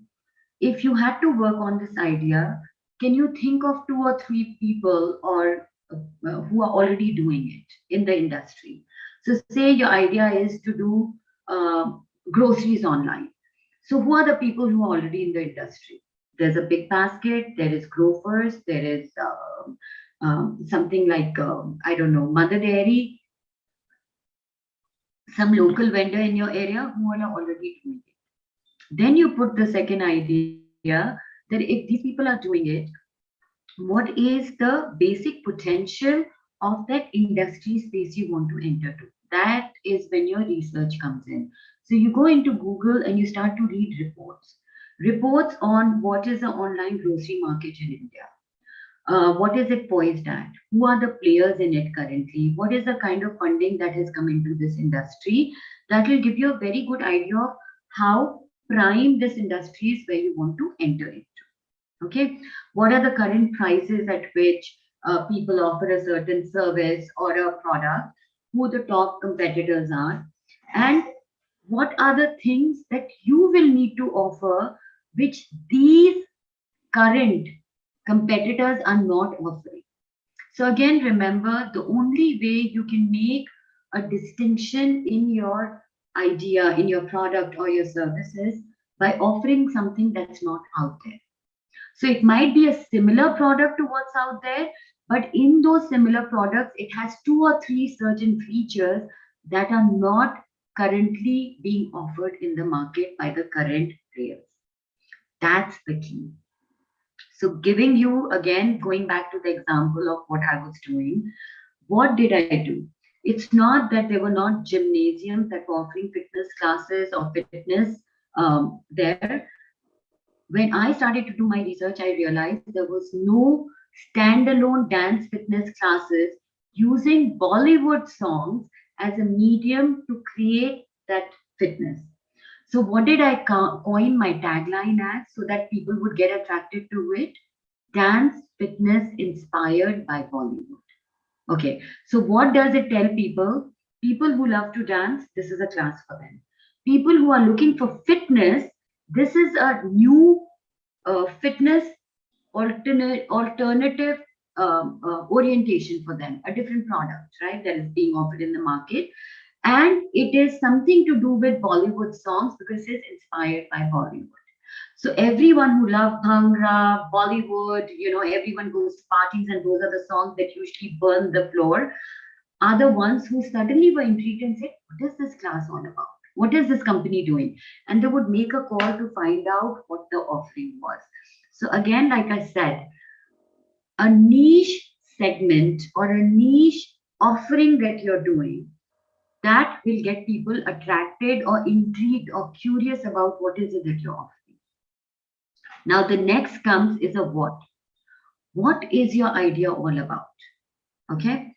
if you had to work on this idea, can you think of 2 or 3 people or who are already doing it in the industry? So say your idea is to do groceries online. So who are the people who are already in the industry? There's a big basket, there is Grofers, there is something like, I don't know, Mother Dairy, some local vendor in your area who are already doing it. Then you put the second idea that if these people are doing it, what is the basic potential of that industry space you want to enter to? That is when your research comes in. So you go into Google and you start to read reports. Reports on what is the online grocery market in India. What is it poised at? Who are the players in it currently? What is the kind of funding that has come into this industry? That will give you a very good idea of how prime this industry is where you want to enter into. Okay, what are the current prices at which people offer a certain service or a product? Who the top competitors are? And what are the things that you will need to offer which these current competitors are not offering? So again, remember, the only way you can make a distinction in your idea, in your product or your services, by offering something that's not out there. So it might be a similar product to what's out there, but in those similar products, it has 2 or 3 certain features that are not currently being offered in the market by the current players. That's the key. So giving you, again, going back to the example of what I was doing, what did I do? It's not that there were not gymnasiums that were offering fitness classes or fitness there. When I started to do my research, I realized there was no standalone dance fitness classes using Bollywood songs as a medium to create that fitness. So what did I coin my tagline as so that people would get attracted to it? Dance fitness inspired by Bollywood. Okay, so what does it tell people? People who love to dance, this is a class for them. People who are looking for fitness, this is a new fitness alternative orientation for them, a different product, right, that is being offered in the market. And it is something to do with Bollywood songs because it's inspired by Bollywood. So everyone who loves Bhangra, Bollywood, everyone goes to parties and those are the songs that usually burn the floor, are the ones who suddenly were intrigued and said, what is this class all about? What is this company doing? And they would make a call to find out what the offering was. So again, like I said, a niche segment or a niche offering that you're doing, that will get people attracted or intrigued or curious about what is it that you're offering. Now the next comes is a what. What is your idea all about? Okay.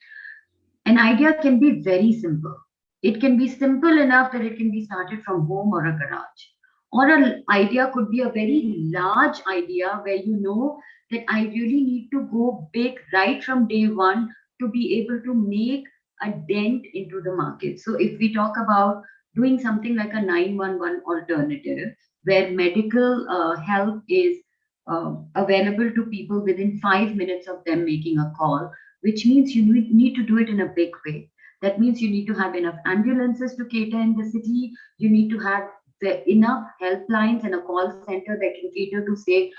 An idea can be very simple. It can be simple enough that it can be started from home or a garage. Or an idea could be a very large idea where you know that I really need to go big right from day one to be able to make a dent into the market. So if we talk about doing something like a 911 alternative where medical help is available to people within 5 minutes of them making a call, which means you need to do it in a big way. That means you need to have enough ambulances to cater in the city. You need to have enough helplines and a call center that can cater to say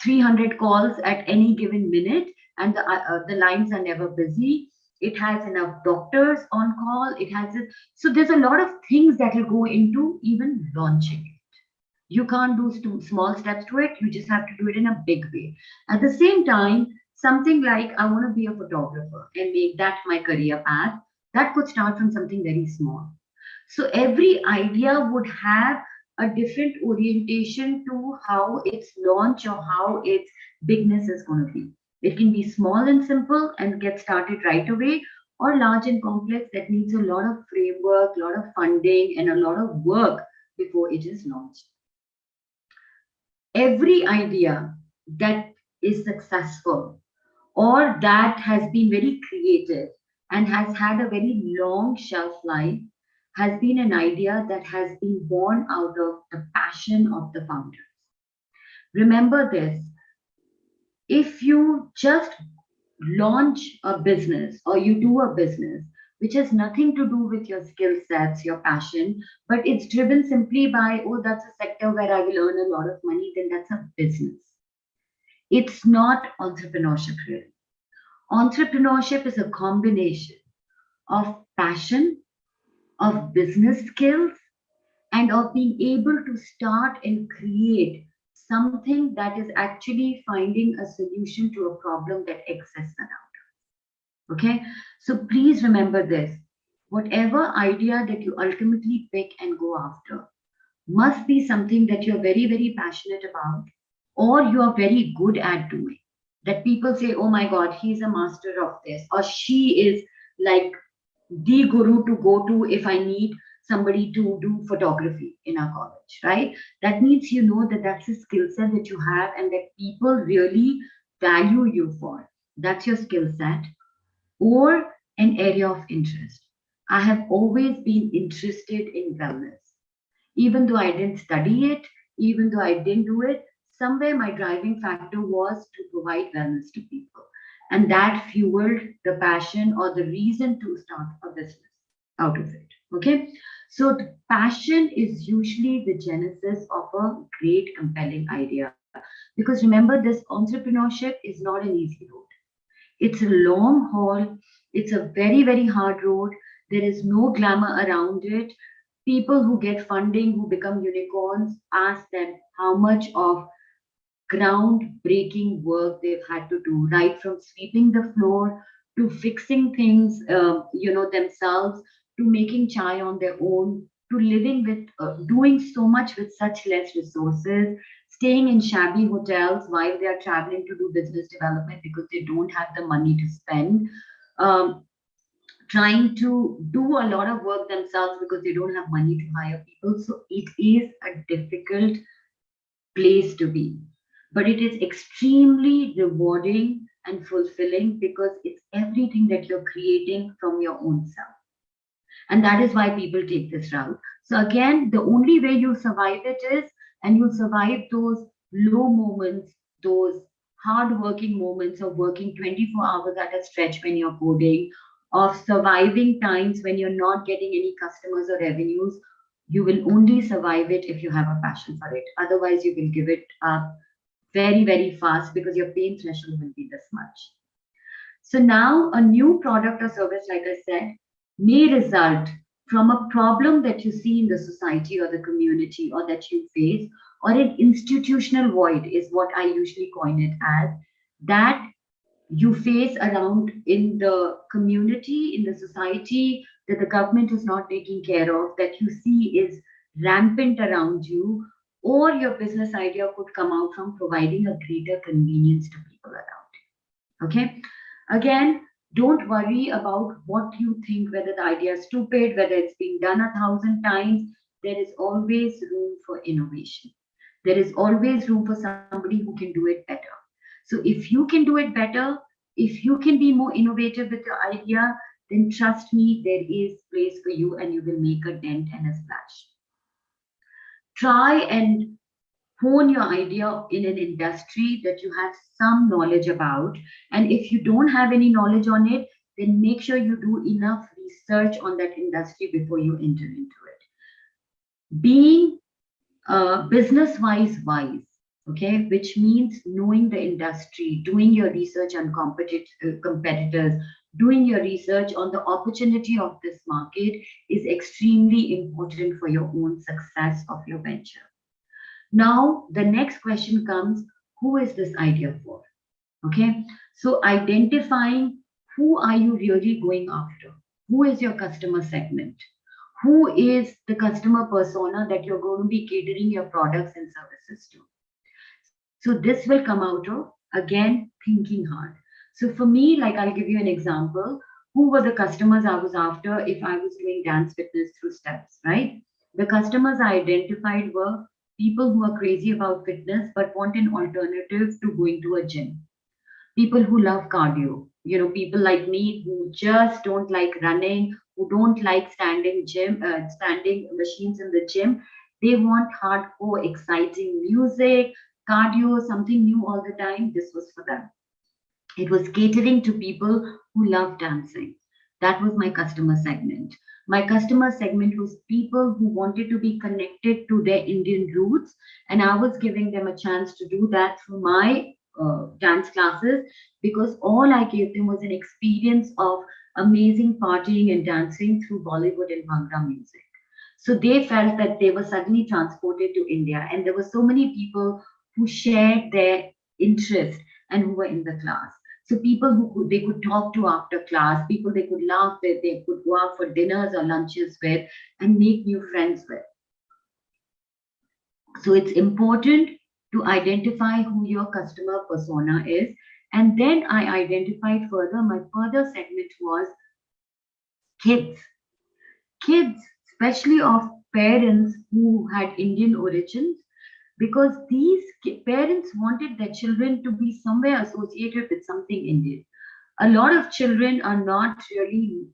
300 calls at any given minute, and the lines are never busy. It has enough doctors on call. So there's a lot of things that will go into even launching it. You can't do small steps to it. You just have to do it in a big way. At the same time, something like I want to be a photographer and make that my career path, that could start from something very small. So every idea would have a different orientation to how its launch or how its bigness is going to be. It can be small and simple and get started right away, or large and complex that needs a lot of framework, a lot of funding, and a lot of work before it is launched. Every idea that is successful or that has been very creative and has had a very long shelf life has been an idea that has been born out of the passion of the founders. Remember this, if you just launch a business or you do a business which has nothing to do with your skill sets, your passion, but it's driven simply by, oh, that's a sector where I will earn a lot of money, then that's a business. It's not entrepreneurship really. Entrepreneurship is a combination of passion, of business skills, and of being able to start and create something that is actually finding a solution to a problem that exists around us. Okay, so please remember this. Whatever idea that you ultimately pick and go after must be something that you're very, very passionate about or you are very good at doing. That people say, oh my God, he's a master of this, or she is like the guru to go to if I need somebody to do photography in our college, right? That means you know that that's a skill set that you have and that people really value you for. That's your skill set or an area of interest. I have always been interested in wellness. Even though I didn't study it, even though I didn't do it, somewhere my driving factor was to provide wellness to people. And that fueled the passion or the reason to start a business out of it. Okay. So the passion is usually the genesis of a great, compelling idea. Because remember, this entrepreneurship is not an easy road. It's a long haul. It's a very, very hard road. There is no glamour around it. People who get funding, who become unicorns, ask them how much of groundbreaking work they've had to do, right from sweeping the floor to fixing things, themselves, to making chai on their own, to living with, doing so much with such less resources, staying in shabby hotels while they are traveling to do business development because they don't have the money to spend. Trying to do a lot of work themselves because they don't have money to hire people. So it is a difficult place to be, but it is extremely rewarding and fulfilling because it's everything that you're creating from your own self. And that is why people take this route. So again, the only way you survive it is, and you'll survive those low moments, those hard working moments of working 24 hours at a stretch when you're coding, of surviving times when you're not getting any customers or revenues. You will only survive it if you have a passion for it. Otherwise, you will give it up very, very fast because your pain threshold will be this much. So now a new product or service, like I said, may result from a problem that you see in the society or the community or that you face, or an institutional void is what I usually coin it as, that you face around in the community, in the society, that the government is not taking care of, that you see is rampant around you, or your business idea could come out from providing a greater convenience to people around. Okay? Again, don't worry about what you think, whether the idea is stupid, whether it's been done 1,000 times. There is always room for innovation. There is always room for somebody who can do it better. So if you can do it better, if you can be more innovative with your idea, then trust me, there is place for you and you will make a dent and a splash. Try and hone your idea in an industry that you have some knowledge about. And if you don't have any knowledge on it, then make sure you do enough research on that industry before you enter into it. Being business-wise wise, okay, which means knowing the industry, doing your research on competitors, doing your research on the opportunity of this market is extremely important for your own success of your venture. Now, the next question comes, who is this idea for? Okay, so identifying who are you really going after? Who is your customer segment? Who is the customer persona that you're going to be catering your products and services to? So this will come out of, again, thinking hard. So for me, like I'll give you an example. Who were the customers I was after if I was doing dance fitness through steps, right? The customers I identified were people who are crazy about fitness but want an alternative to going to a gym. People who love cardio, people like me who just don't like running, who don't like standing machines in the gym. They want hardcore, exciting music, cardio, something new all the time. This was for them. It was catering to people who love dancing. That was my customer segment. My customer segment was people who wanted to be connected to their Indian roots, and I was giving them a chance to do that through my dance classes, because all I gave them was an experience of amazing partying and dancing through Bollywood and Bhangra music. So they felt that they were suddenly transported to India, and there were so many people who shared their interest and who were in the class. So people who they could talk to after class, people they could laugh with, they could go out for dinners or lunches with, and make new friends with. So it's important to identify who your customer persona is. And then I identified further, my further segment was kids. Kids, especially of parents who had Indian origins, because these parents wanted their children to be somewhere associated with something Indian. A lot of children are not really,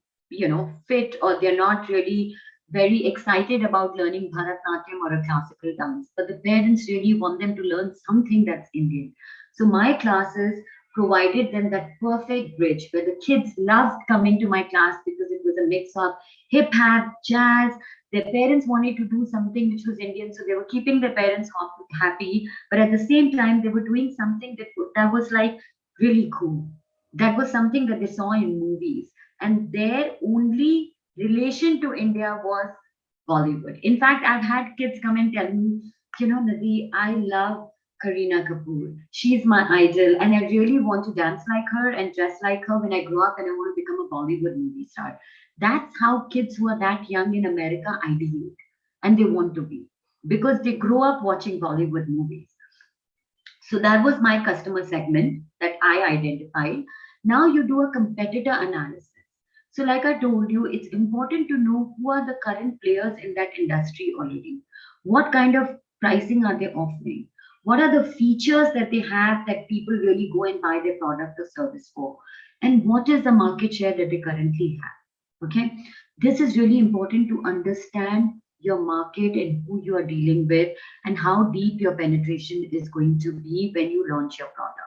fit, or they're not really very excited about learning Bharatanatyam or a classical dance, but the parents really want them to learn something that's Indian. So my classes provided them that perfect bridge where the kids loved coming to my class because it was a mix of hip hop, jazz. Their parents wanted to do something which was Indian, so they were keeping their parents happy, but at the same time, they were doing something that was like really cool. That was something that they saw in movies, and their only relation to India was Bollywood. In fact, I've had kids come and tell me, Nidhi, I love Kareena Kapoor. She's my idol, and I really want to dance like her and dress like her when I grow up, and I want to become a Bollywood movie star. That's how kids who are that young in America ideate, and they want to be, because they grow up watching Bollywood movies. So that was my customer segment that I identified. Now you do a competitor analysis. So like I told you, it's important to know who are the current players in that industry already. What kind of pricing are they offering? What are the features that they have that people really go and buy their product or service for? And what is the market share that they currently have? Okay, this is really important to understand your market and who you are dealing with, and how deep your penetration is going to be when you launch your product.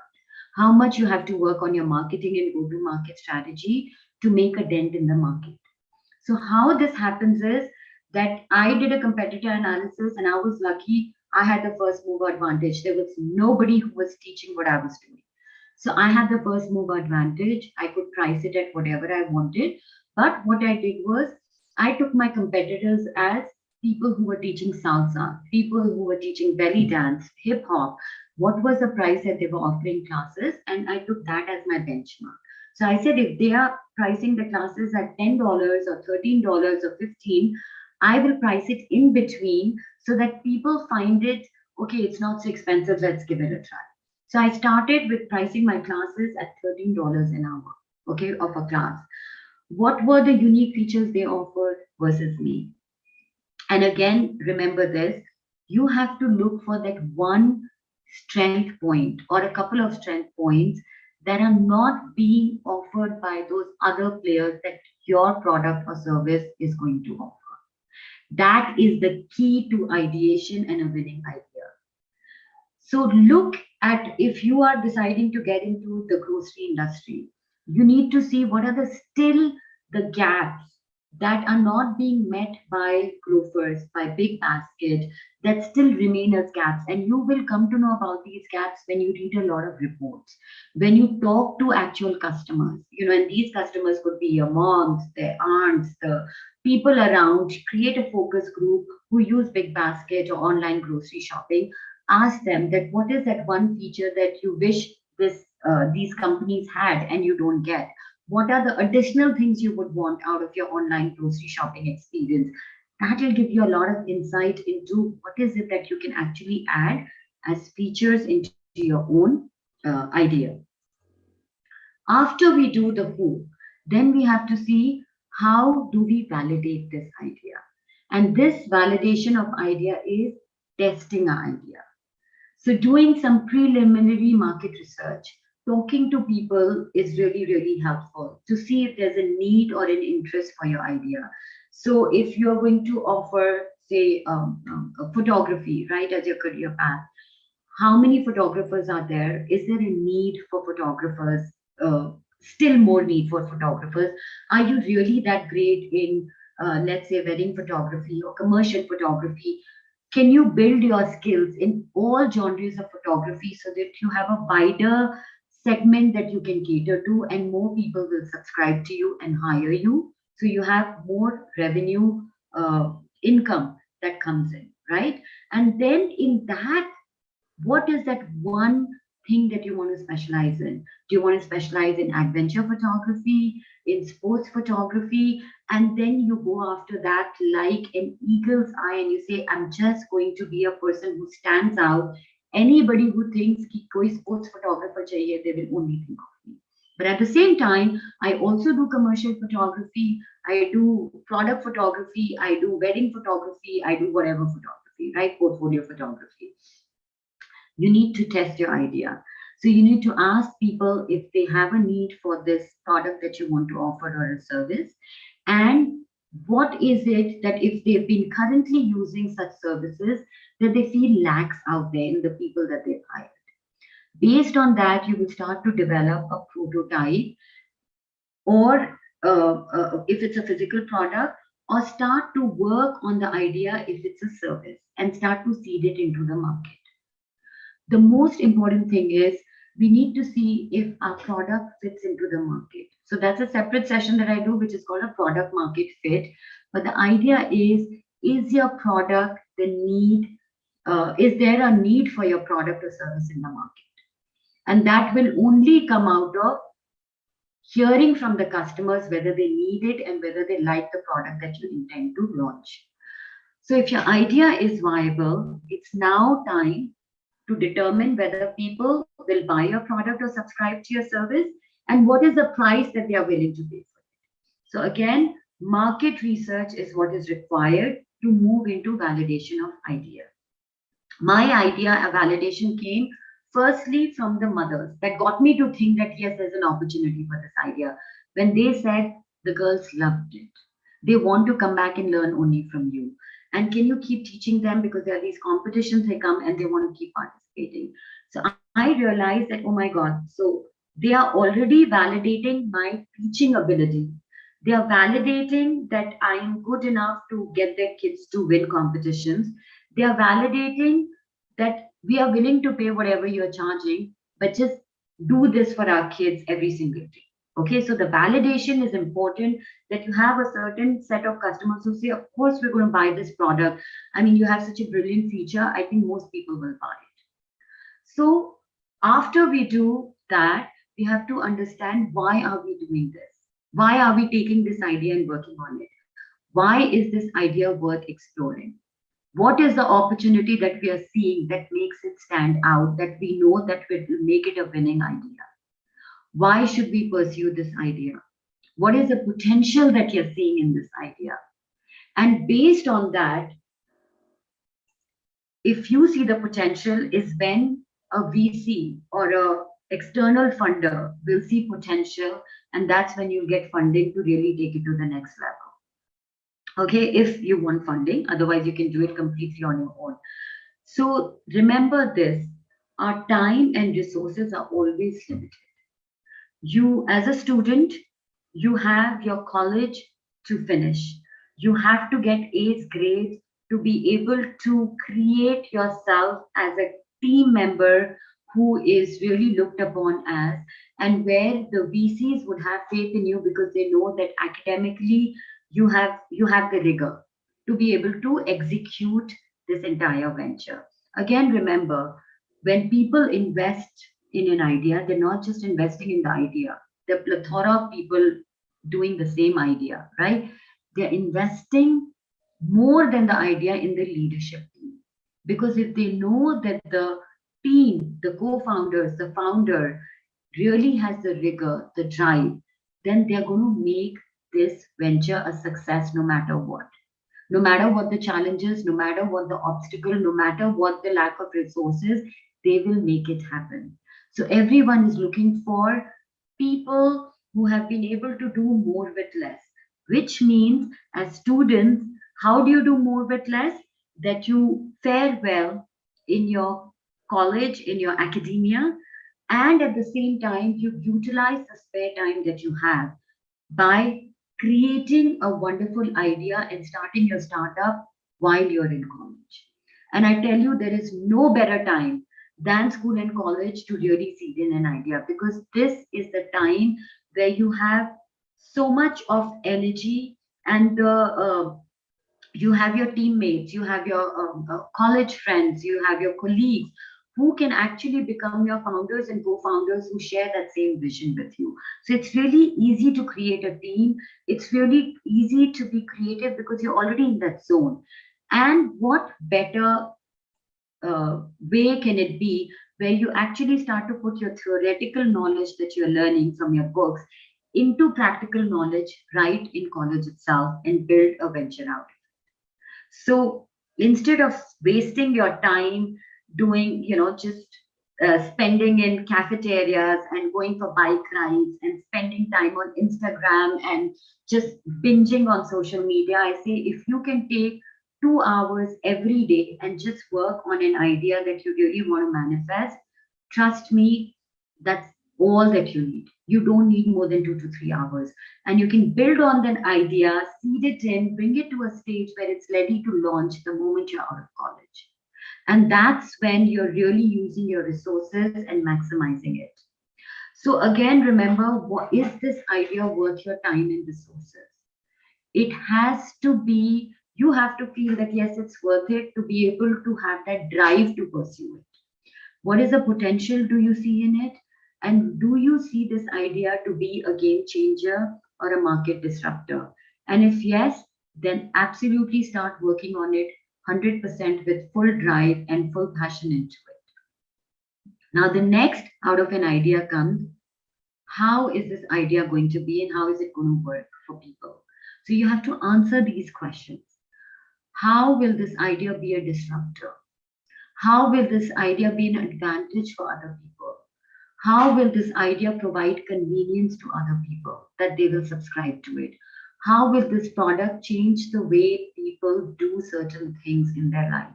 How much you have to work on your marketing and go-to-market strategy to make a dent in the market. So how this happens is that I did a competitor analysis and I was lucky I had the first mover advantage. There was nobody who was teaching what I was doing. So I had the first mover advantage. I could price it at whatever I wanted. But what I did was I took my competitors as people who were teaching salsa, people who were teaching belly dance, hip hop. What was the price that they were offering classes? And I took that as my benchmark. So I said, if they are pricing the classes at $10 or $13 or $15, I will price it in between so that people find it, okay, it's not so expensive, let's give it a try. So I started with pricing my classes at $13 an hour, okay, of a class. What were the unique features they offered versus me? And again, remember this, you have to look for that one strength point or a couple of strength points that are not being offered by those other players that your product or service is going to offer. That is the key to ideation and a winning idea. So look at, if you are deciding to get into the grocery industry, you need to see what are the gaps that are not being met by grocers, by big basket, that still remain as gaps. And you will come to know about these gaps when you read a lot of reports, when you talk to actual customers, and these customers could be your moms, their aunts, the people around. Create a focus group who use big basket or online grocery shopping. Ask them that what is that one feature that you wish these companies had and you don't get. What are the additional things you would want out of your online grocery shopping experience? That will give you a lot of insight into what is it that you can actually add as features into your own idea. After we do the who, then we have to see how do we validate this idea. And this validation of idea is testing our idea. So doing some preliminary market research, talking to people is really, really helpful to see if there's a need or an interest for your idea. So if you're going to offer, say, photography, right, as your career path, how many photographers are there? Is there a need for photographers? Still more need for photographers? Are you really that great in, let's say, wedding photography or commercial photography? Can you build your skills in all genres of photography so that you have a wider segment that you can cater to and more people will subscribe to you and hire you? So you have more revenue income that comes in, right? And then in that, what is that one thing that you want to specialize in? Do you want to specialize in adventure photography, in sports photography? And then you go after that like an eagle's eye and you say, I'm just going to be a person who stands out. Anybody who thinks ki koi sports photographer chahiye, they will only think of me. But at the same time, I also do commercial photography, I do product photography, I do wedding photography, I do whatever photography, right? Portfolio photography. You need to test your idea. So you need to ask people if they have a need for this product that you want to offer or a service. And what is it that if they've been currently using such services that they feel lacks out there in the people that they've hired. Based on that, you will start to develop a prototype, or if it's a physical product, or start to work on the idea if it's a service and start to seed it into the market. The most important thing is we need to see if our product fits into the market. So that's a separate session that I do, which is called a product market fit. But the idea is your product the need? Is there a need for your product or service in the market? And that will only come out of hearing from the customers whether they need it and whether they like the product that you intend to launch. So if your idea is viable, it's now time to determine whether people will buy your product or subscribe to your service and what is the price that they are willing to pay for it. So again, market research is what is required to move into validation of idea. My idea, a validation came firstly from the mothers that got me to think that yes, there's an opportunity for this idea. When they said the girls loved it, they want to come back and learn only from you. And can you keep teaching them, because there are these competitions they come and they want to keep participating. So I realized that, oh my God, so They are already validating my teaching ability. They are validating that I am good enough to get their kids to win competitions. They are validating that we are willing to pay whatever you're charging, but just do this for our kids every single day. Okay, so the validation is important, that you have a certain set of customers who say, of course, we're going to buy this product. I mean, you have such a brilliant feature. I think most people will buy it. So after we do that, we have to understand, why are we doing this? Why are we taking this idea and working on it? Why is this idea worth exploring? What is the opportunity that we are seeing that makes it stand out, that we know that will make it a winning idea? Why should we pursue this idea? What is the potential that you're seeing in this idea? And based on that, if you see the potential, is when a VC or a external funder will see potential, and that's when you get funding to really take it to the next level. Okay, if you want funding, otherwise you can do it completely on your own. So remember this, our time and resources are always limited. You, as a student, you have your college to finish. You have to get A's grades to be able to create yourself as a team member who is really looked upon as, and where the VCs would have faith in you because they know that academically you have the rigor to be able to execute this entire venture. Again, remember, when people invest in an idea, they're not just investing in the idea. There are plethora of people doing the same idea, right? They're investing more than the idea in the leadership team. Because if they know that the team, the co-founders, the founder really has the rigor, the drive, then they're going to make this venture a success no matter what. No matter what the challenges, no matter what the obstacle, no matter what the lack of resources, they will make it happen. So everyone is looking for people who have been able to do more with less, which means as students, how do you do more with less? That you fare well in your college, in your academia, and at the same time, you utilize the spare time that you have by creating a wonderful idea and starting your startup while you're in college. And I tell you, there is no better time than school and college to really seed in an idea, because this is the time where you have so much of energy, and you have your teammates, you have your college friends, you have your colleagues who can actually become your founders and co-founders who share that same vision with you. So it's really easy to create a team. It's really easy to be creative because you're already in that zone. And what better way can it be where you actually start to put your theoretical knowledge that you're learning from your books into practical knowledge right in college itself and build a venture out. So instead of wasting your time doing, just spending in cafeterias and going for bike rides and spending time on Instagram and just binging on social media, I say if you can take 2 hours every day and just work on an idea that you really want to manifest, trust me, that's all that you need. You don't need more than 2 to 3 hours. And you can build on that idea, seed it in, bring it to a stage where it's ready to launch the moment you're out of college. And that's when you're really using your resources and maximizing it. So again, remember, what is this idea worth your time and resources? It has to be, you have to feel that yes, it's worth it to be able to have that drive to pursue it. What is the potential do you see in it? And do you see this idea to be a game changer or a market disruptor? And if yes, then absolutely start working on it 100% with full drive and full passion into it. Now, the next out of an idea comes, how is this idea going to be and how is it going to work for people? So you have to answer these questions. How will this idea be a disruptor? How will this idea be an advantage for other people? How will this idea provide convenience to other people that they will subscribe to it? How will this product change the way people do certain things in their life?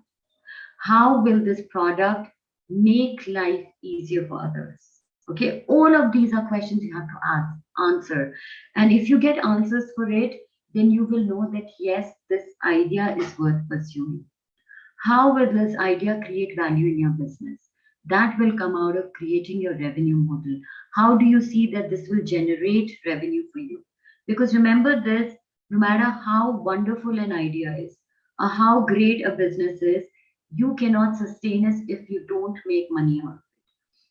How will this product make life easier for others? Okay, all of these are questions you have to answer. And if you get answers for it, then you will know that yes, this idea is worth pursuing. How will this idea create value in your business? That will come out of creating your revenue model. How do you see that this will generate revenue for you? Because remember this, no matter how wonderful an idea is or how great a business is, you cannot sustain it if you don't make money on it.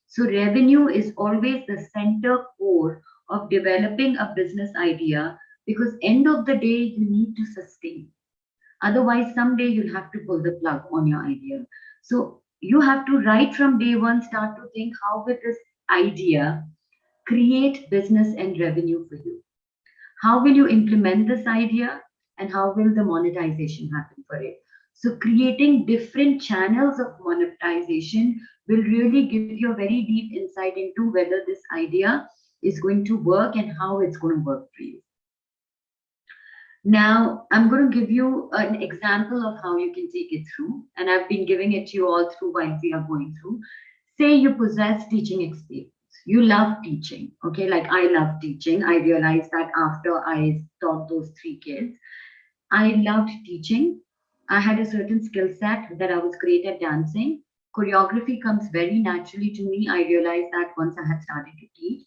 So revenue is always the center core of developing a business idea, because end of the day, you need to sustain. Otherwise, someday you'll have to pull the plug on your idea. So you have to right from day one start to think, how will this idea create business and revenue for you? How will you implement this idea, and how will the monetization happen for it? So creating different channels of monetization will really give you a very deep insight into whether this idea is going to work and how it's going to work for you. Now, I'm going to give you an example of how you can take it through, and I've been giving it to you all through while we are going through. Say you possess teaching experience. You love teaching, okay? Like I love teaching. I realized that after I taught those 3 kids, I loved teaching. I had a certain skill set that I was great at dancing. Choreography comes very naturally to me. I realized that once I had started to teach.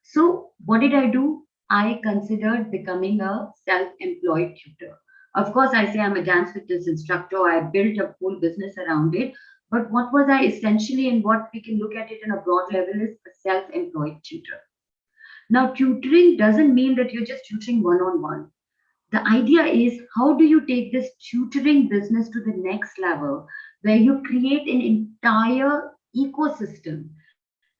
So what did I do? I considered becoming a self-employed tutor. Of course, I say I'm a dance fitness instructor. I built a whole business around it. But what was I essentially, and what we can look at it in a broad level, is a self-employed tutor. Now, tutoring doesn't mean that you're just tutoring one-on-one. The idea is, how do you take this tutoring business to the next level, where you create an entire ecosystem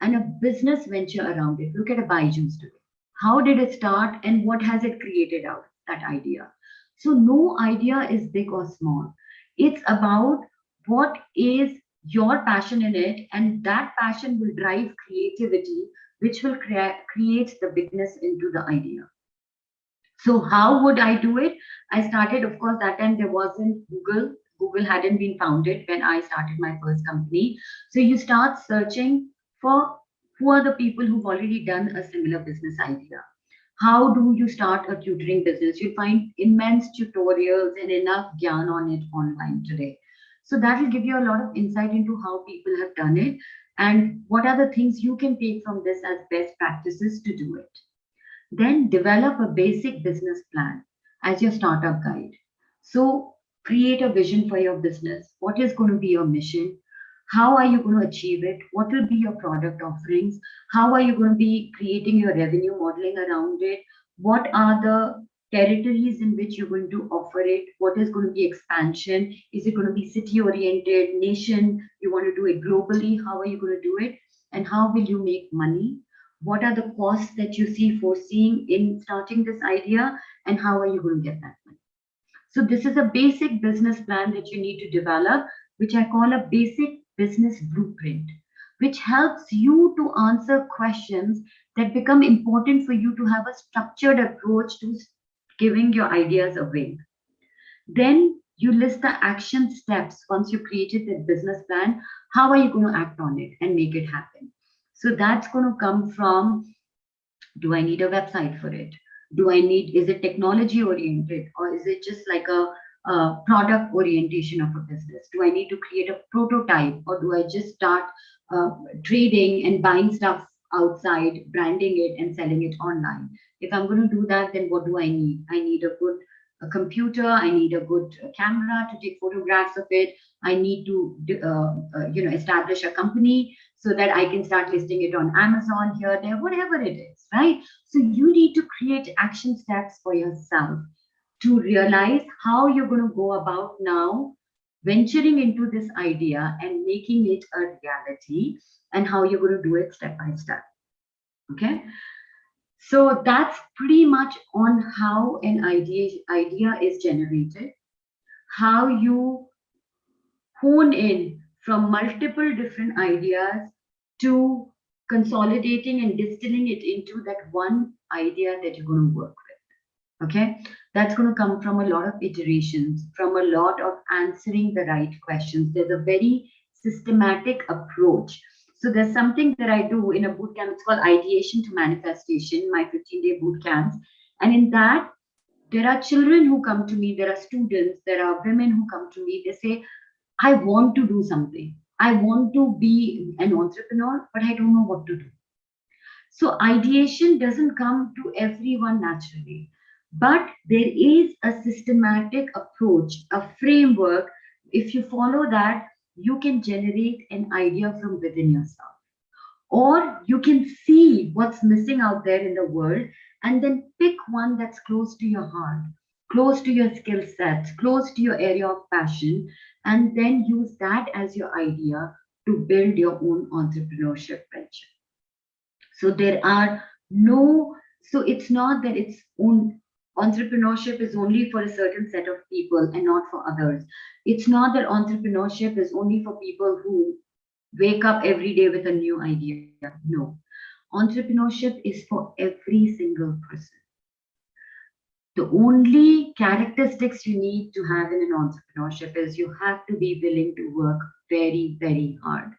and a business venture around it? Look at a Byju's today. How did it start, and what has it created out of that idea? So no idea is big or small. It's about what is your passion in it, and that passion will drive creativity, which will create the bigness into the idea. So how would I do it? I started, of course, that time there wasn't Google. Google hadn't been founded when I started my first company. So you start searching for who are the people who've already done a similar business idea. How do you start a tutoring business? You'll find immense tutorials and enough gyan on it online today. So that will give you a lot of insight into how people have done it and what are the things you can take from this as best practices to do it. Then develop a basic business plan as your startup guide. So create a vision for your business. What is going to be your mission? How are you going to achieve it? What will be your product offerings? How are you going to be creating your revenue modeling around it? What are the territories in which you're going to offer it? What is going to be expansion? Is it going to be city oriented, nation? You want to do it globally? How are you going to do it? And how will you make money? What are the costs that you see foreseeing in starting this idea, and how are you going to get that money? So this is a basic business plan that you need to develop, which I call a basic business blueprint, which helps you to answer questions that become important for you to have a structured approach to giving your ideas away. Then you list the action steps. Once you created that business plan, how are you going to act on it and make it happen? So that's going to come from, do I need a website for it? Is it technology oriented, or is it just like a product orientation of a business? Do I need to create a prototype, or do I just start trading and buying stuff outside, branding it and selling it online? If I'm going to do that, then what do I need? I need a good computer. I need a good camera to take photographs of it. I need to establish a company so that I can start listing it on Amazon, here, there, whatever it is, right? So you need to create action steps for yourself to realize how you're going to go about now venturing into this idea and making it a reality, and how you're going to do it step by step. Okay. So that's pretty much on how an idea is generated, how you hone in from multiple different ideas to consolidating and distilling it into that one idea that you're going to work with. Okay, that's going to come from a lot of iterations, from a lot of answering the right questions. There's a very systematic approach. So there's something that I do in a boot camp. It's called Ideation to Manifestation, my 15-day boot camps. And in that, there are children who come to me, there are students, there are women who come to me. They say, I want to do something. I want to be an entrepreneur, but I don't know what to do. So ideation doesn't come to everyone naturally, but there is a systematic approach, a framework. If you follow that, you can generate an idea from within yourself. Or you can see what's missing out there in the world and then pick one that's close to your heart, close to your skill sets, close to your area of passion, and then use that as your idea to build your own entrepreneurship venture. So there are no, so it's not that it's own entrepreneurship is only for a certain set of people and not for others. It's not that entrepreneurship is only for people who wake up every day with a new idea. No, entrepreneurship is for every single person. The only characteristics you need to have in an entrepreneurship is you have to be willing to work very, very hard.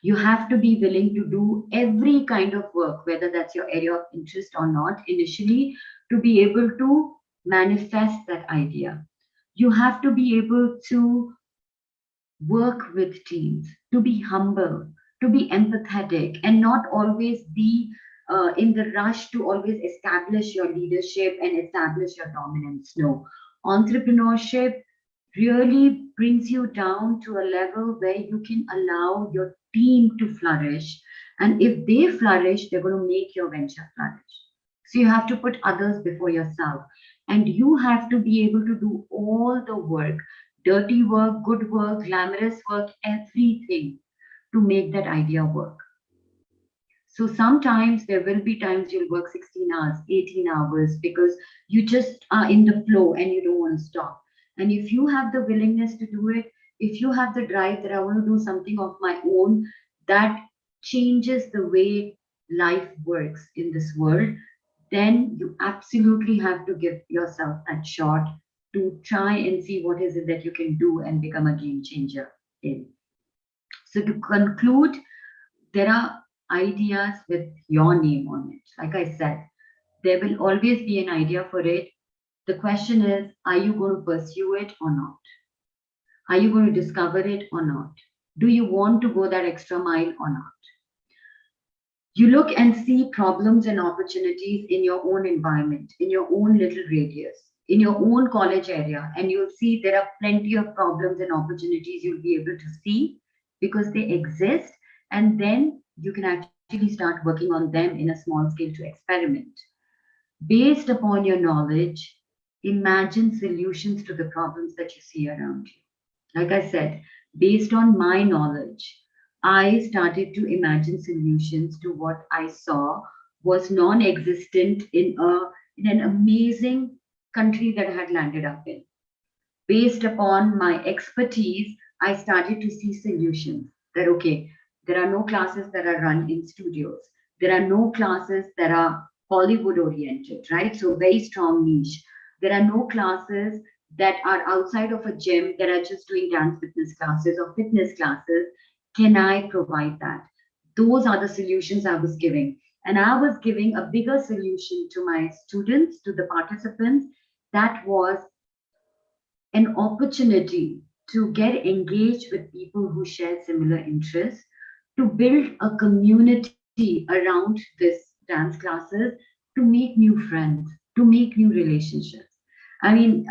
You have to be willing to do every kind of work, whether that's your area of interest or not, initially, to be able to manifest that idea. You have to be able to work with teams, to be humble, to be empathetic, and not always be in the rush to always establish your leadership and establish your dominance. No, entrepreneurship really brings you down to a level where you can allow your team to flourish. And if they flourish, they're going to make your venture flourish. So you have to put others before yourself. And you have to be able to do all the work, dirty work, good work, glamorous work, everything to make that idea work. So sometimes there will be times you'll work 16 hours, 18 hours, because you just are in the flow and you don't want to stop. And if you have the willingness to do it, if you have the drive that I want to do something of my own, that changes the way life works in this world, then you absolutely have to give yourself that shot to try and see what is it that you can do and become a game changer in. So to conclude, there are ideas with your name on it. Like I said, there will always be an idea for it. The question is, are you going to pursue it or not? Are you going to discover it or not? Do you want to go that extra mile or not? You look and see problems and opportunities in your own environment, in your own little radius, in your own college area, and you'll see there are plenty of problems and opportunities you'll be able to see because they exist, and then you can actually start working on them in a small scale to experiment. Based upon your knowledge, imagine solutions to the problems that you see around you. Like I said, based on my knowledge, I started to imagine solutions to what I saw was non-existent in an amazing country that I had landed up in. Based upon my expertise, I started to see solutions that, okay, there are no classes that are run in studios. There are no classes that are Hollywood oriented, right? So very strong niche. There are no classes that are outside of a gym that are just doing dance fitness classes or fitness classes. Can I provide that? Those are the solutions I was giving. And I was giving a bigger solution to my students, to the participants, that was an opportunity to get engaged with people who share similar interests, to build a community around this dance classes, to make new friends, to make new relationships. I mean,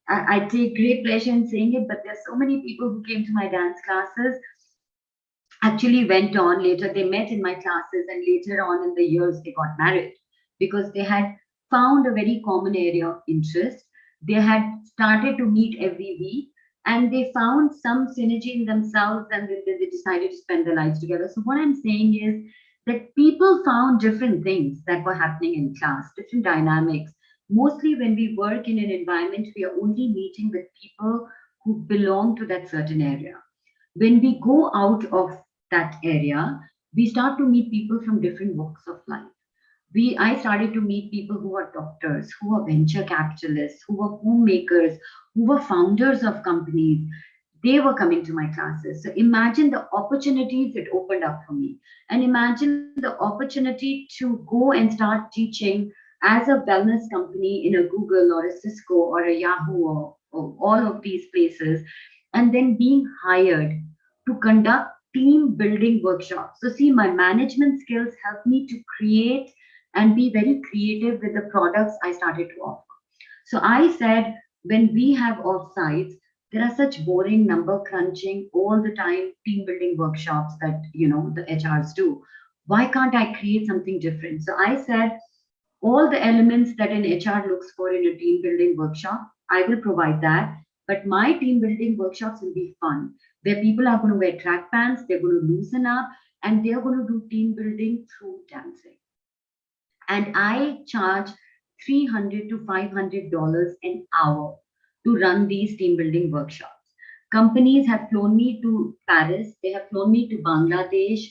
I take great pleasure in saying it, but there's so many people who came to my dance classes actually went on later, they met in my classes, and later on in the years they got married because they had found a very common area of interest. They had started to meet every week and they found some synergy in themselves, and then they decided to spend their lives together. So what I'm saying is that people found different things that were happening in class, different dynamics. Mostly when we work in an environment, we are only meeting with people who belong to that certain area. When we go out of that area, we start to meet people from different walks of life. I started to meet people who are doctors, who are venture capitalists, who are homemakers, who were founders of companies. they were coming to my classes. So imagine the opportunities it opened up for me. And imagine the opportunity to go and start teaching as a wellness company in a Google or a Cisco or a Yahoo or all of these places, and then being hired to conduct team building workshops. So see, my management skills helped me to create and be very creative with the products I started to offer. So I said, when we have offsites, there are such boring number crunching all the time team building workshops that the HRs do. Why can't I create something different? So I said, all the elements that an HR looks for in a team building workshop, I will provide that. But my team building workshops will be fun, where people are going to wear track pants, they're going to loosen up, and they're going to do team building through dancing. And I charge $300 to $500 an hour to run these team building workshops. Companies have flown me to Paris, they have flown me to Bangladesh,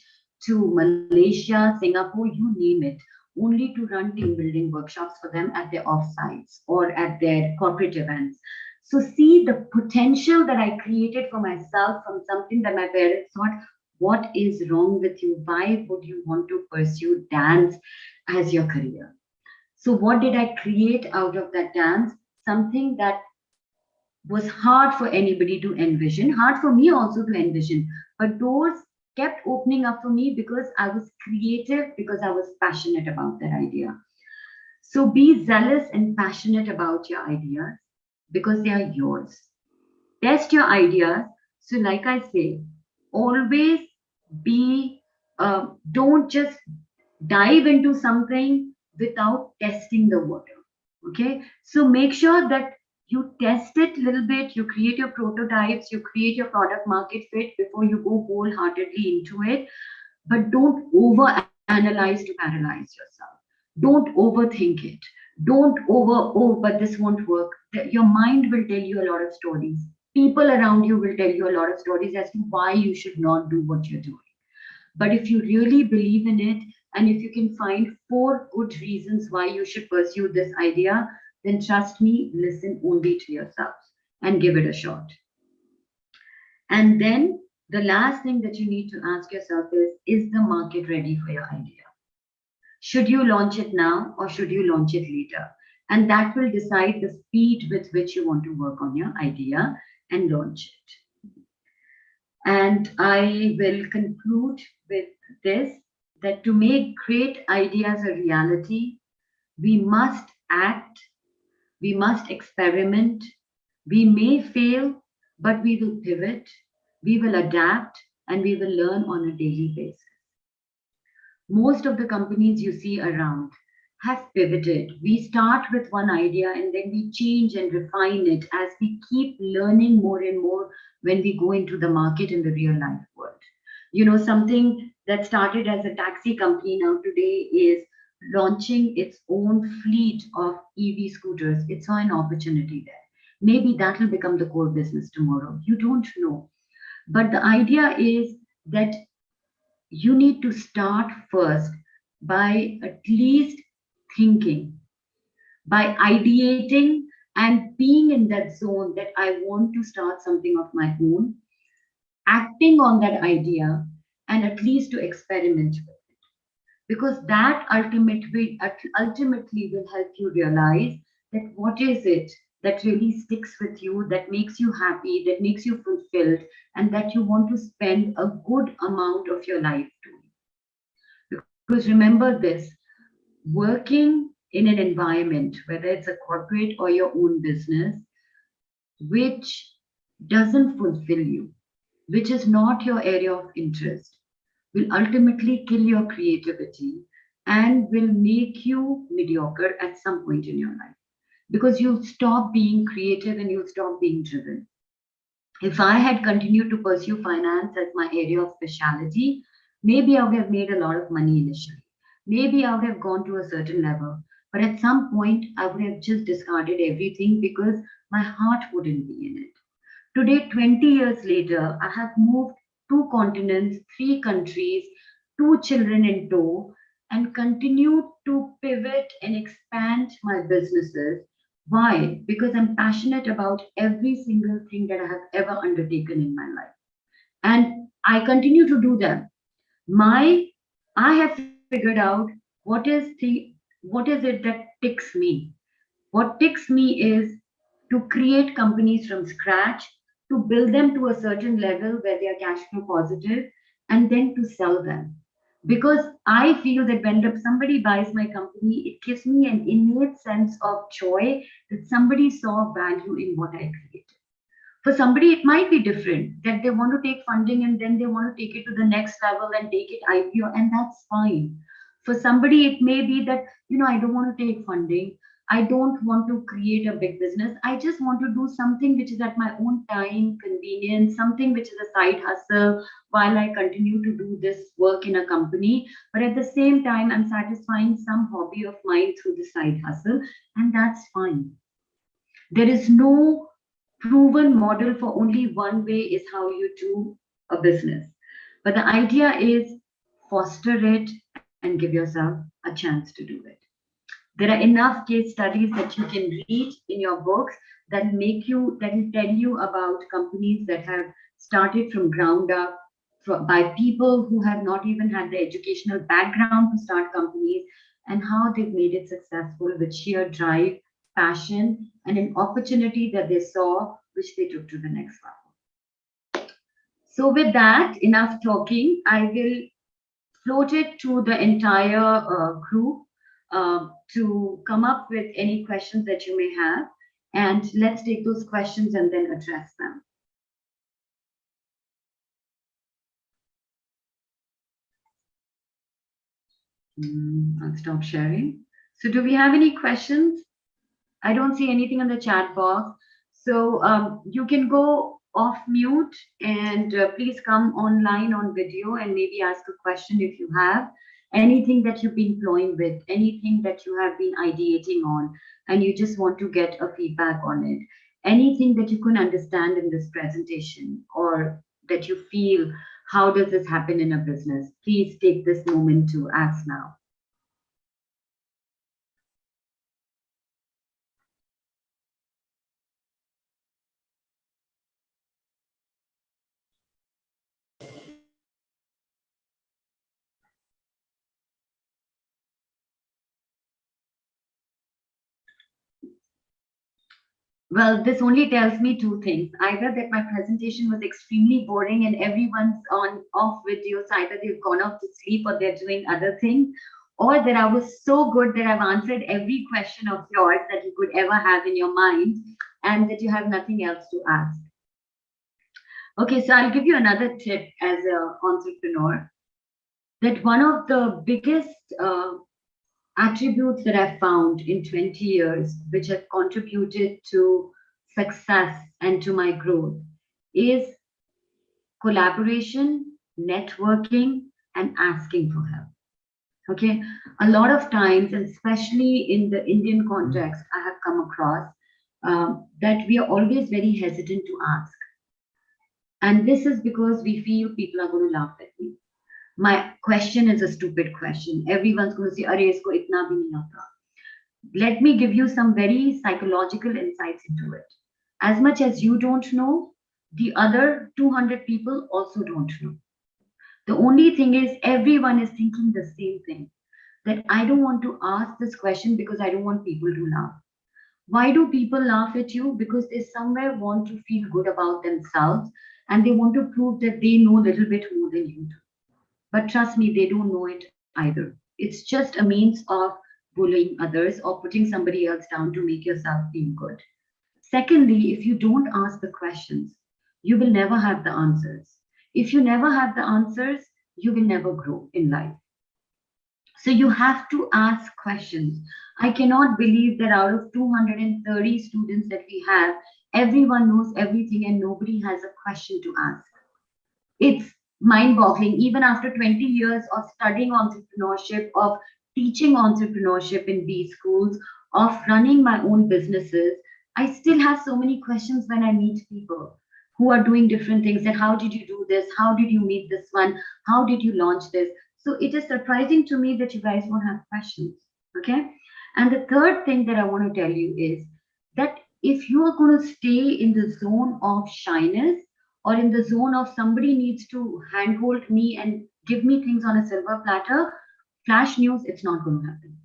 to Malaysia, Singapore, you name it, only to run team building workshops for them at their offsites or at their corporate events. So see the potential that I created for myself from something that my parents thought, what is wrong with you? Why would you want to pursue dance as your career? So what did I create out of that dance? Something that was hard for anybody to envision, hard for me also to envision, but doors kept opening up for me because I was creative, because I was passionate about that idea. So be zealous and passionate about your ideas because they are yours. Test your ideas. So like I say, always be, don't just dive into something without testing the water. Okay, so make sure that you test it a little bit, you create your prototypes, you create your product market fit before you go wholeheartedly into it. But don't over analyze to paralyze yourself. Don't overthink it. Don't oh, but this won't work. Your mind will tell you a lot of stories. People around you will tell you a lot of stories as to why you should not do what you're doing. But if you really believe in it, and if you can find 4 good reasons why you should pursue this idea, then trust me, listen only to yourself and give it a shot. And then the last thing that you need to ask yourself is the market ready for your idea? Should you launch it now or should you launch it later? And that will decide the speed with which you want to work on your idea and launch it. And I will conclude with this, that to make great ideas a reality, we must act, we must experiment, we may fail, but we will pivot, we will adapt, and we will learn on a daily basis. Most of the companies you see around have pivoted. We start with one idea and then we change and refine it as we keep learning more and more when we go into the market in the real life world. Something that started as a taxi company now today is launching its own fleet of EV scooters. It saw an opportunity there. Maybe that will become the core business tomorrow. You don't know. But the idea is that you need to start first by at least thinking, by ideating and being in that zone that I want to start something of my own, acting on that idea, and at least to experiment with it. Because that ultimately will help you realize that what is it that really sticks with you, that makes you happy, that makes you fulfilled, and that you want to spend a good amount of your life doing. Because remember this, working in an environment, whether it's a corporate or your own business, which doesn't fulfill you, which is not your area of interest, will ultimately kill your creativity and will make you mediocre at some point in your life. Because you'll stop being creative and you'll stop being driven. If I had continued to pursue finance as my area of specialty, maybe I would have made a lot of money initially. Maybe I would have gone to a certain level. But at some point, I would have just discarded everything because my heart wouldn't be in it. Today, 20 years later, I have moved 2 continents, 3 countries, 2 children in tow, and continue to pivot and expand my businesses Why? Because I'm passionate about every single thing that I have ever undertaken in my life. And I continue to do them. I have figured out what is it that ticks me. What ticks me is to create companies from scratch, to build them to a certain level where they are cash flow positive, and then to sell them. Because I feel that when somebody buys my company, it gives me an innate sense of joy that somebody saw value in what I created. For somebody, it might be different, that they want to take funding and then they want to take it to the next level and take it IPO, and that's fine. For somebody, it may be that, I don't want to take funding. I don't want to create a big business. I just want to do something which is at my own time, convenience, something which is a side hustle while I continue to do this work in a company. But at the same time, I'm satisfying some hobby of mine through the side hustle, and that's fine. There is no proven model for only one way is how you do a business. But the idea is foster it and give yourself a chance to do it. There are enough case studies that you can read in your books that will tell you about companies that have started from ground up by people who have not even had the educational background to start companies, and how they've made it successful with sheer drive, passion, and an opportunity that they saw, which they took to the next level. So with that, enough talking. I will float it to the entire group to come up with any questions that you may have. And let's take those questions and then address them. I'll stop sharing. So do we have any questions? I don't see anything in the chat box. So you can go off mute and please come online on video and maybe ask a question if you have anything that you've been playing with, anything that you have been ideating on, and you just want to get a feedback on it. Anything that you can understand in this presentation, or that you feel, how does this happen in a business? Please take this moment to ask now. Well, this only tells me two things. Either that my presentation was extremely boring and everyone's off video, so either they've gone off to sleep or they're doing other things, or that I was so good that I've answered every question of yours that you could ever have in your mind, and that you have nothing else to ask. Okay, so I'll give you another tip as an entrepreneur, that one of the biggest attributes that I've found in 20 years, which have contributed to success and to my growth, is collaboration, networking, and asking for help. Okay, a lot of times, and especially in the Indian context, I have come across that we are always very hesitant to ask. And this is because we feel people are going to laugh at me. My question is a stupid question. Everyone's going to say, "Arey, isko itna bhi nahi aata." Let me give you some very psychological insights into it. As much as you don't know, the other 200 people also don't know. The only thing is, everyone is thinking the same thing, that I don't want to ask this question because I don't want people to laugh. Why do people laugh at you? Because they somewhere want to feel good about themselves and they want to prove that they know a little bit more than you do. But trust me, they don't know it either. It's just a means of bullying others or putting somebody else down to make yourself feel good. Secondly, if you don't ask the questions, you will never have the answers. If you never have the answers, you will never grow in life. So you have to ask questions. I cannot believe that out of 230 students that we have, everyone knows everything and nobody has a question to ask. It's mind-boggling. Even after 20 years of studying entrepreneurship, of teaching entrepreneurship in B schools, of running my own businesses, I still have so many questions when I meet people who are doing different things. And how did you do this? How did you meet this one? How did you launch this? So it is surprising to me that you guys won't have questions. Okay. And the third thing that I want to tell you is, that if you are going to stay in the zone of shyness or in the zone of somebody needs to handhold me and give me things on a silver platter, flash news, it's not going to happen.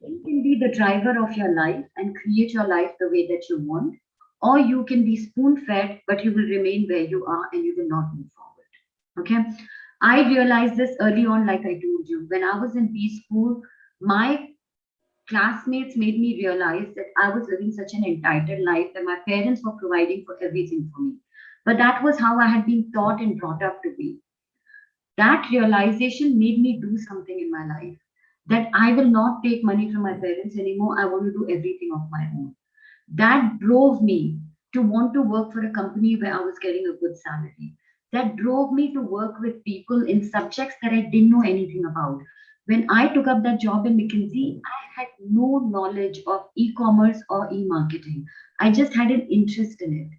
You can be the driver of your life and create your life the way that you want, or you can be spoon-fed, but you will remain where you are and you will not move forward. Okay. I realized this early on, like I told you, when I was in B school, my classmates made me realize that I was living such an entitled life, that my parents were providing for everything for me. But that was how I had been taught and brought up to be. That realization made me do something in my life, that I will not take money from my parents anymore. I want to do everything of my own. That drove me to want to work for a company where I was getting a good salary. That drove me to work with people in subjects that I didn't know anything about. When I took up that job in McKinsey, I had no knowledge of e-commerce or e-marketing. I just had an interest in it.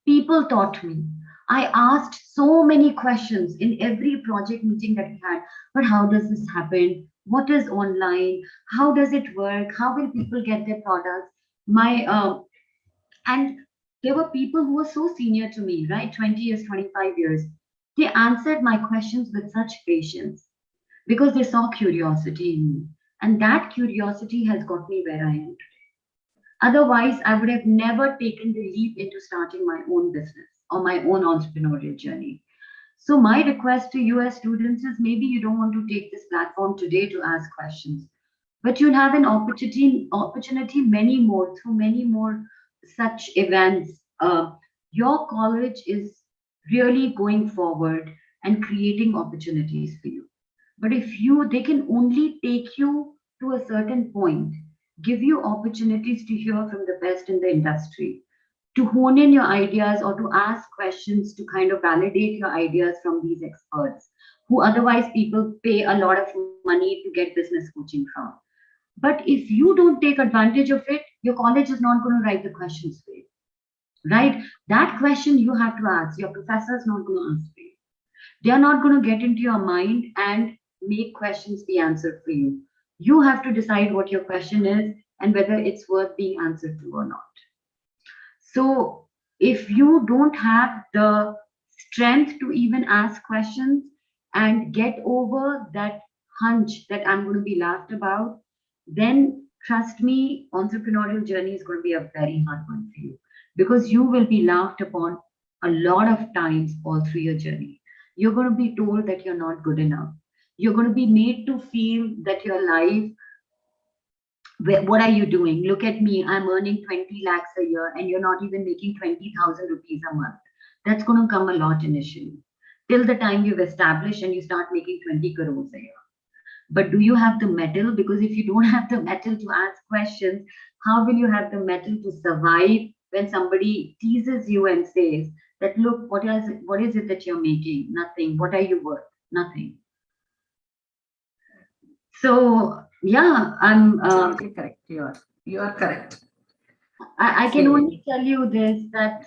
People taught me. I asked so many questions in every project meeting that we had. But how does this happen? What is online? How does it work? How will people get their products? And there were people who were so senior to me, right? 20 years, 25 years. They answered my questions with such patience because they saw curiosity in me. And that curiosity has got me where I am today. Otherwise, I would have never taken the leap into starting my own business or my own entrepreneurial journey. So my request to you as students is, maybe you don't want to take this platform today to ask questions, but you'll have an opportunity many more through many more such events. Your college is really going forward and creating opportunities for you. But if they can only take you to a certain point, give you opportunities to hear from the best in the industry, to hone in your ideas or to ask questions to kind of validate your ideas from these experts who otherwise people pay a lot of money to get business coaching from. But if you don't take advantage of it, your college is not going to write the questions for you, right? That question you have to ask. Your professor is not going to ask for you. They are not going to get into your mind and make questions be answered for you. You have to decide what your question is and whether it's worth being answered to or not. So if you don't have the strength to even ask questions and get over that hunch that I'm going to be laughed about, then trust me, entrepreneurial journey is going to be a very hard one for you, because you will be laughed upon a lot of times all through your journey. You're going to be told that you're not good enough. You're going to be made to feel that your life, what are you doing? Look at me, I'm earning 20 lakhs a year and you're not even making 20,000 rupees a month. That's going to come a lot initially, till the time you've established and you start making 20 crores a year. But do you have the mettle? Because if you don't have the mettle to ask questions, how will you have the mettle to survive when somebody teases you and says that, look, what is it that you're making? Nothing. What are you worth? Nothing. So yeah, I'm absolutely correct. You are correct. I can only tell you this, that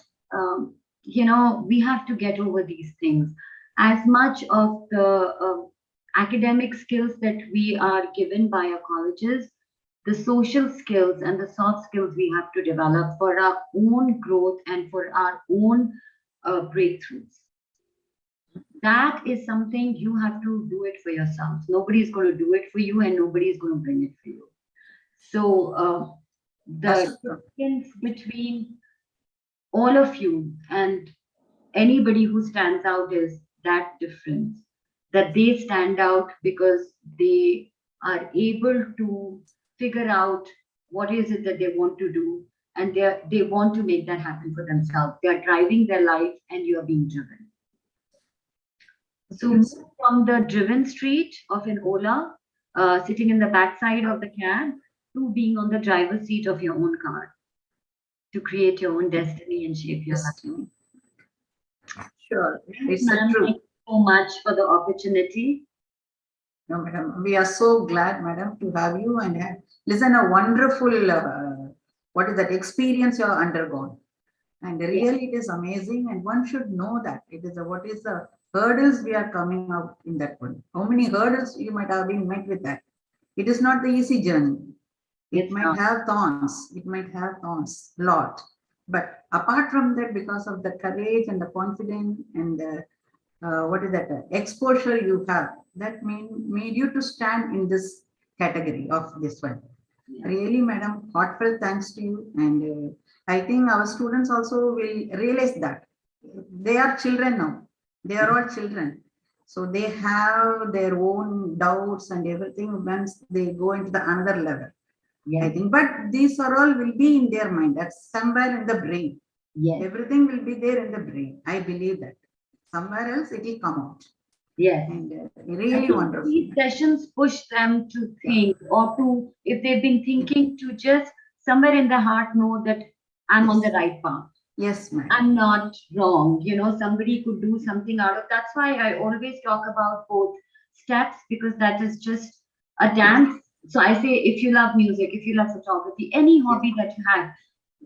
we have to get over these things. As much of the academic skills that we are given by our colleges, the social skills and the soft skills we have to develop for our own growth and for our own breakthroughs. That is something you have to do it for yourself. Nobody is going to do it for you and nobody is going to bring it for you. So the difference between all of you and anybody who stands out is that difference, that they stand out because they are able to figure out what is it that they want to do, and they want to make that happen for themselves. They are driving their life and you are being driven. So from the driven street of an Ola, sitting in the backside of the cab, to being on the driver's seat of your own car, to create your own destiny and shape your life. Sure, it's true. Thank you so much for the opportunity. No, madam, we are so glad, madam, to have you and listen a wonderful experience you have undergone. And really it is amazing, and one should know that it is what is the hurdles we are coming out in that one. How many hurdles you might have been met with that. It is not the easy journey. It It's might not. have thorns. It might have thorns, lot. But apart from that, because of the courage and the confidence and the what is that exposure you have, that made you to stand in this category of this one. Yeah. Really, madam, heartfelt thanks to you. And I think our students also will realize that they are children now. They are all children. So they have their own doubts and everything once they go into the another level. Yeah. I think, but these are all will be in their mind. That's somewhere in the brain. Yes. Everything will be there in the brain. I believe that. Somewhere else it will come out. Yes. And I really think wonderful. these sessions push them to think, or to, if they've been thinking, to just somewhere in their heart know that I'm on the right path. Yes, ma'am. I'm not wrong. You know, somebody could do something out of. That's why I always talk about both steps, because that is just a dance. So I say, if you love music, if you love photography, any hobby that you have,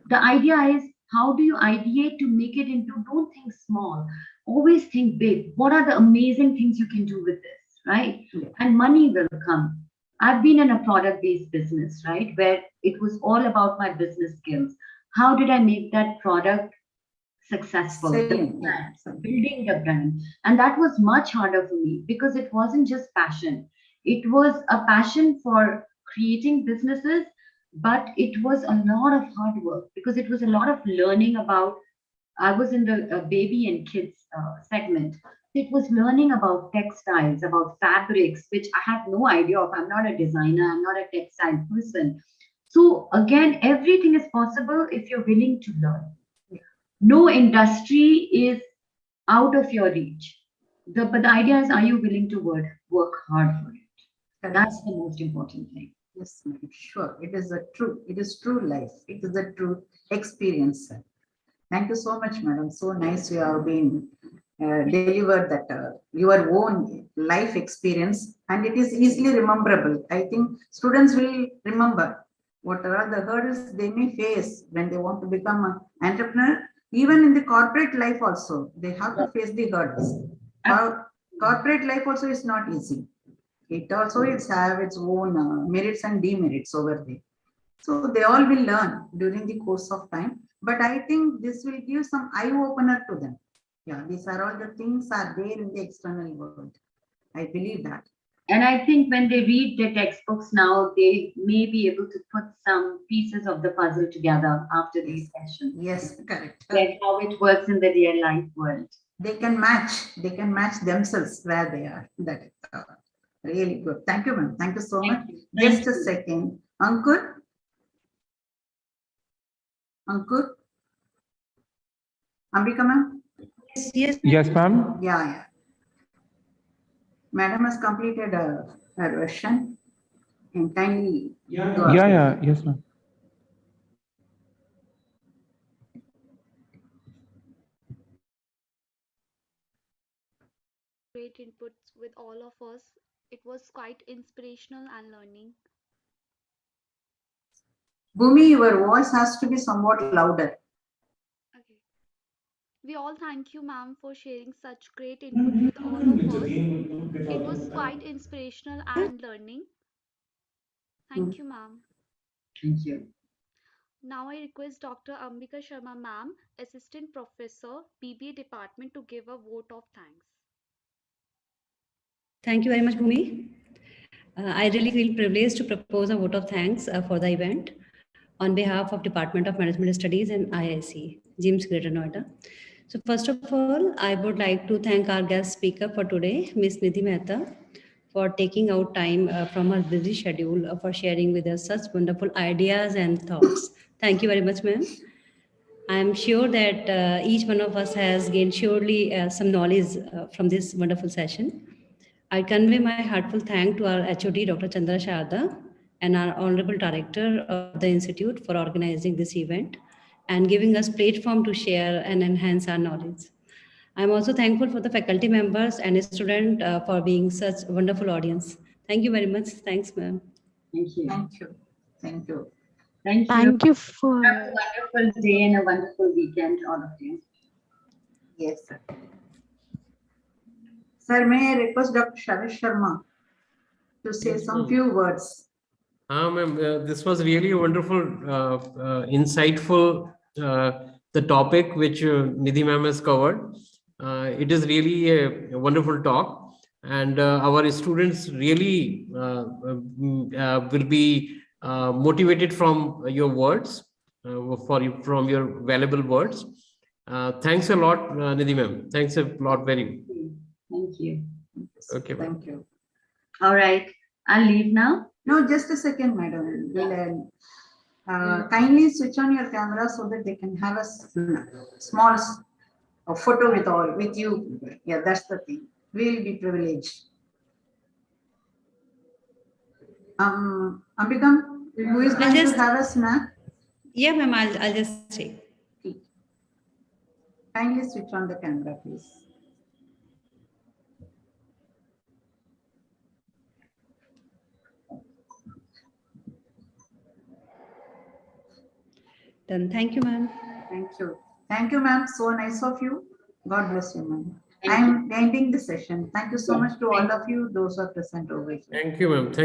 the idea is, how do you ideate to make it into, don't think small, always think big. What are the amazing things you can do with this, right? Yeah. And money will come. I've been in a product-based business, right, where it was all about my business skills. How did I make that product successful? The Selling, brand, yeah. building the brand. And that was much harder for me, because it wasn't just passion. It was a passion for creating businesses, but it was a lot of hard work, because it was a lot of learning about, I was in the baby and kids segment. It was learning about textiles, about fabrics, which I have no idea of. I'm not a designer, I'm not a textile person. So again, everything is possible if you're willing to learn. No industry is out of your reach. But the idea is, are you willing to work hard for it? That's the most important thing. Yes, ma'am. Sure. It is true life. It is a true experience. Thank you so much, madam. So nice you have been delivered that your own life experience, and it is easily rememberable. I think students will remember what are the hurdles they may face when they want to become an entrepreneur. Even in the corporate life also, they have to face the hurdles. Corporate life also is not easy. It also have its own merits and demerits over there. So they all will learn during the course of time. But I think this will give some eye opener to them. Yeah, these are all the things are there in the external world. I believe that. And I think when they read the textbooks now, they may be able to put some pieces of the puzzle together after these sessions. Yes, correct. Like how it works in the real life world. They can match themselves where they are. That is really good. Thank you, ma'am. Thank you so much. Just a second. Ankur? Ankur? Ambika, ma'am? Yes. Yes, ma'am. Yeah. Madam has completed her version. And kindly. Yeah. Yes, ma'am. Great inputs with all of us. It was quite inspirational and learning. Bhumi, your voice has to be somewhat louder. Okay. We all thank you, ma'am, for sharing such great input with all of us. It was quite inspirational and learning. Thank you, ma'am. Thank you. Now I request Dr. Ambika Sharma, ma'am, Assistant Professor, BBA Department, to give a vote of thanks. Thank you very much, Bhumi. I really feel privileged to propose a vote of thanks for the event on behalf of Department of Management Studies and IIC, JEMTEC Greater Noida. So first of all, I would like to thank our guest speaker for today, Ms. Nidhi Mehta, for taking out time from her busy schedule for sharing with us such wonderful ideas and thoughts. Thank you very much, ma'am. I'm sure that each one of us has gained surely some knowledge from this wonderful session. I convey my heartfelt thanks to our HOD, Dr. Chandra Sharda, and our Honorable Director of the Institute for organizing this event and giving us platform to share and enhance our knowledge. I'm also thankful for the faculty members and students for being such a wonderful audience. Thank you very much. Thanks, ma'am. Thank you. Thank you. Thank you. Thank you. Thank you for Have a wonderful day and a wonderful weekend, all of you. Yes, sir. Sir, may I request Dr. Sharesh Sharma to say some few words? Ma'am, this was really a wonderful, insightful, the topic which Nidhi ma'am has covered. It is really a wonderful talk, and our students really will be motivated from your words, from your valuable words. Thanks a lot, Nidhi ma'am. Thanks a lot, very. Thank you. Okay, ma'am. Thank you. All right, I'll leave now. No, just a second, madam. Kindly switch on your camera so that they can have a small photo with you. Yeah, that's the thing. We'll be privileged. Ambikam, who is going to have a snack? Yeah, ma'am, I'll just take. Kindly switch on the camera, please. Done. Thank you, ma'am. Thank you. Thank you, ma'am. So nice of you. God bless you, ma'am. Thank I'm ending the session. Thank you so much to all Thank of you, those who are present over here. Thank you, ma'am.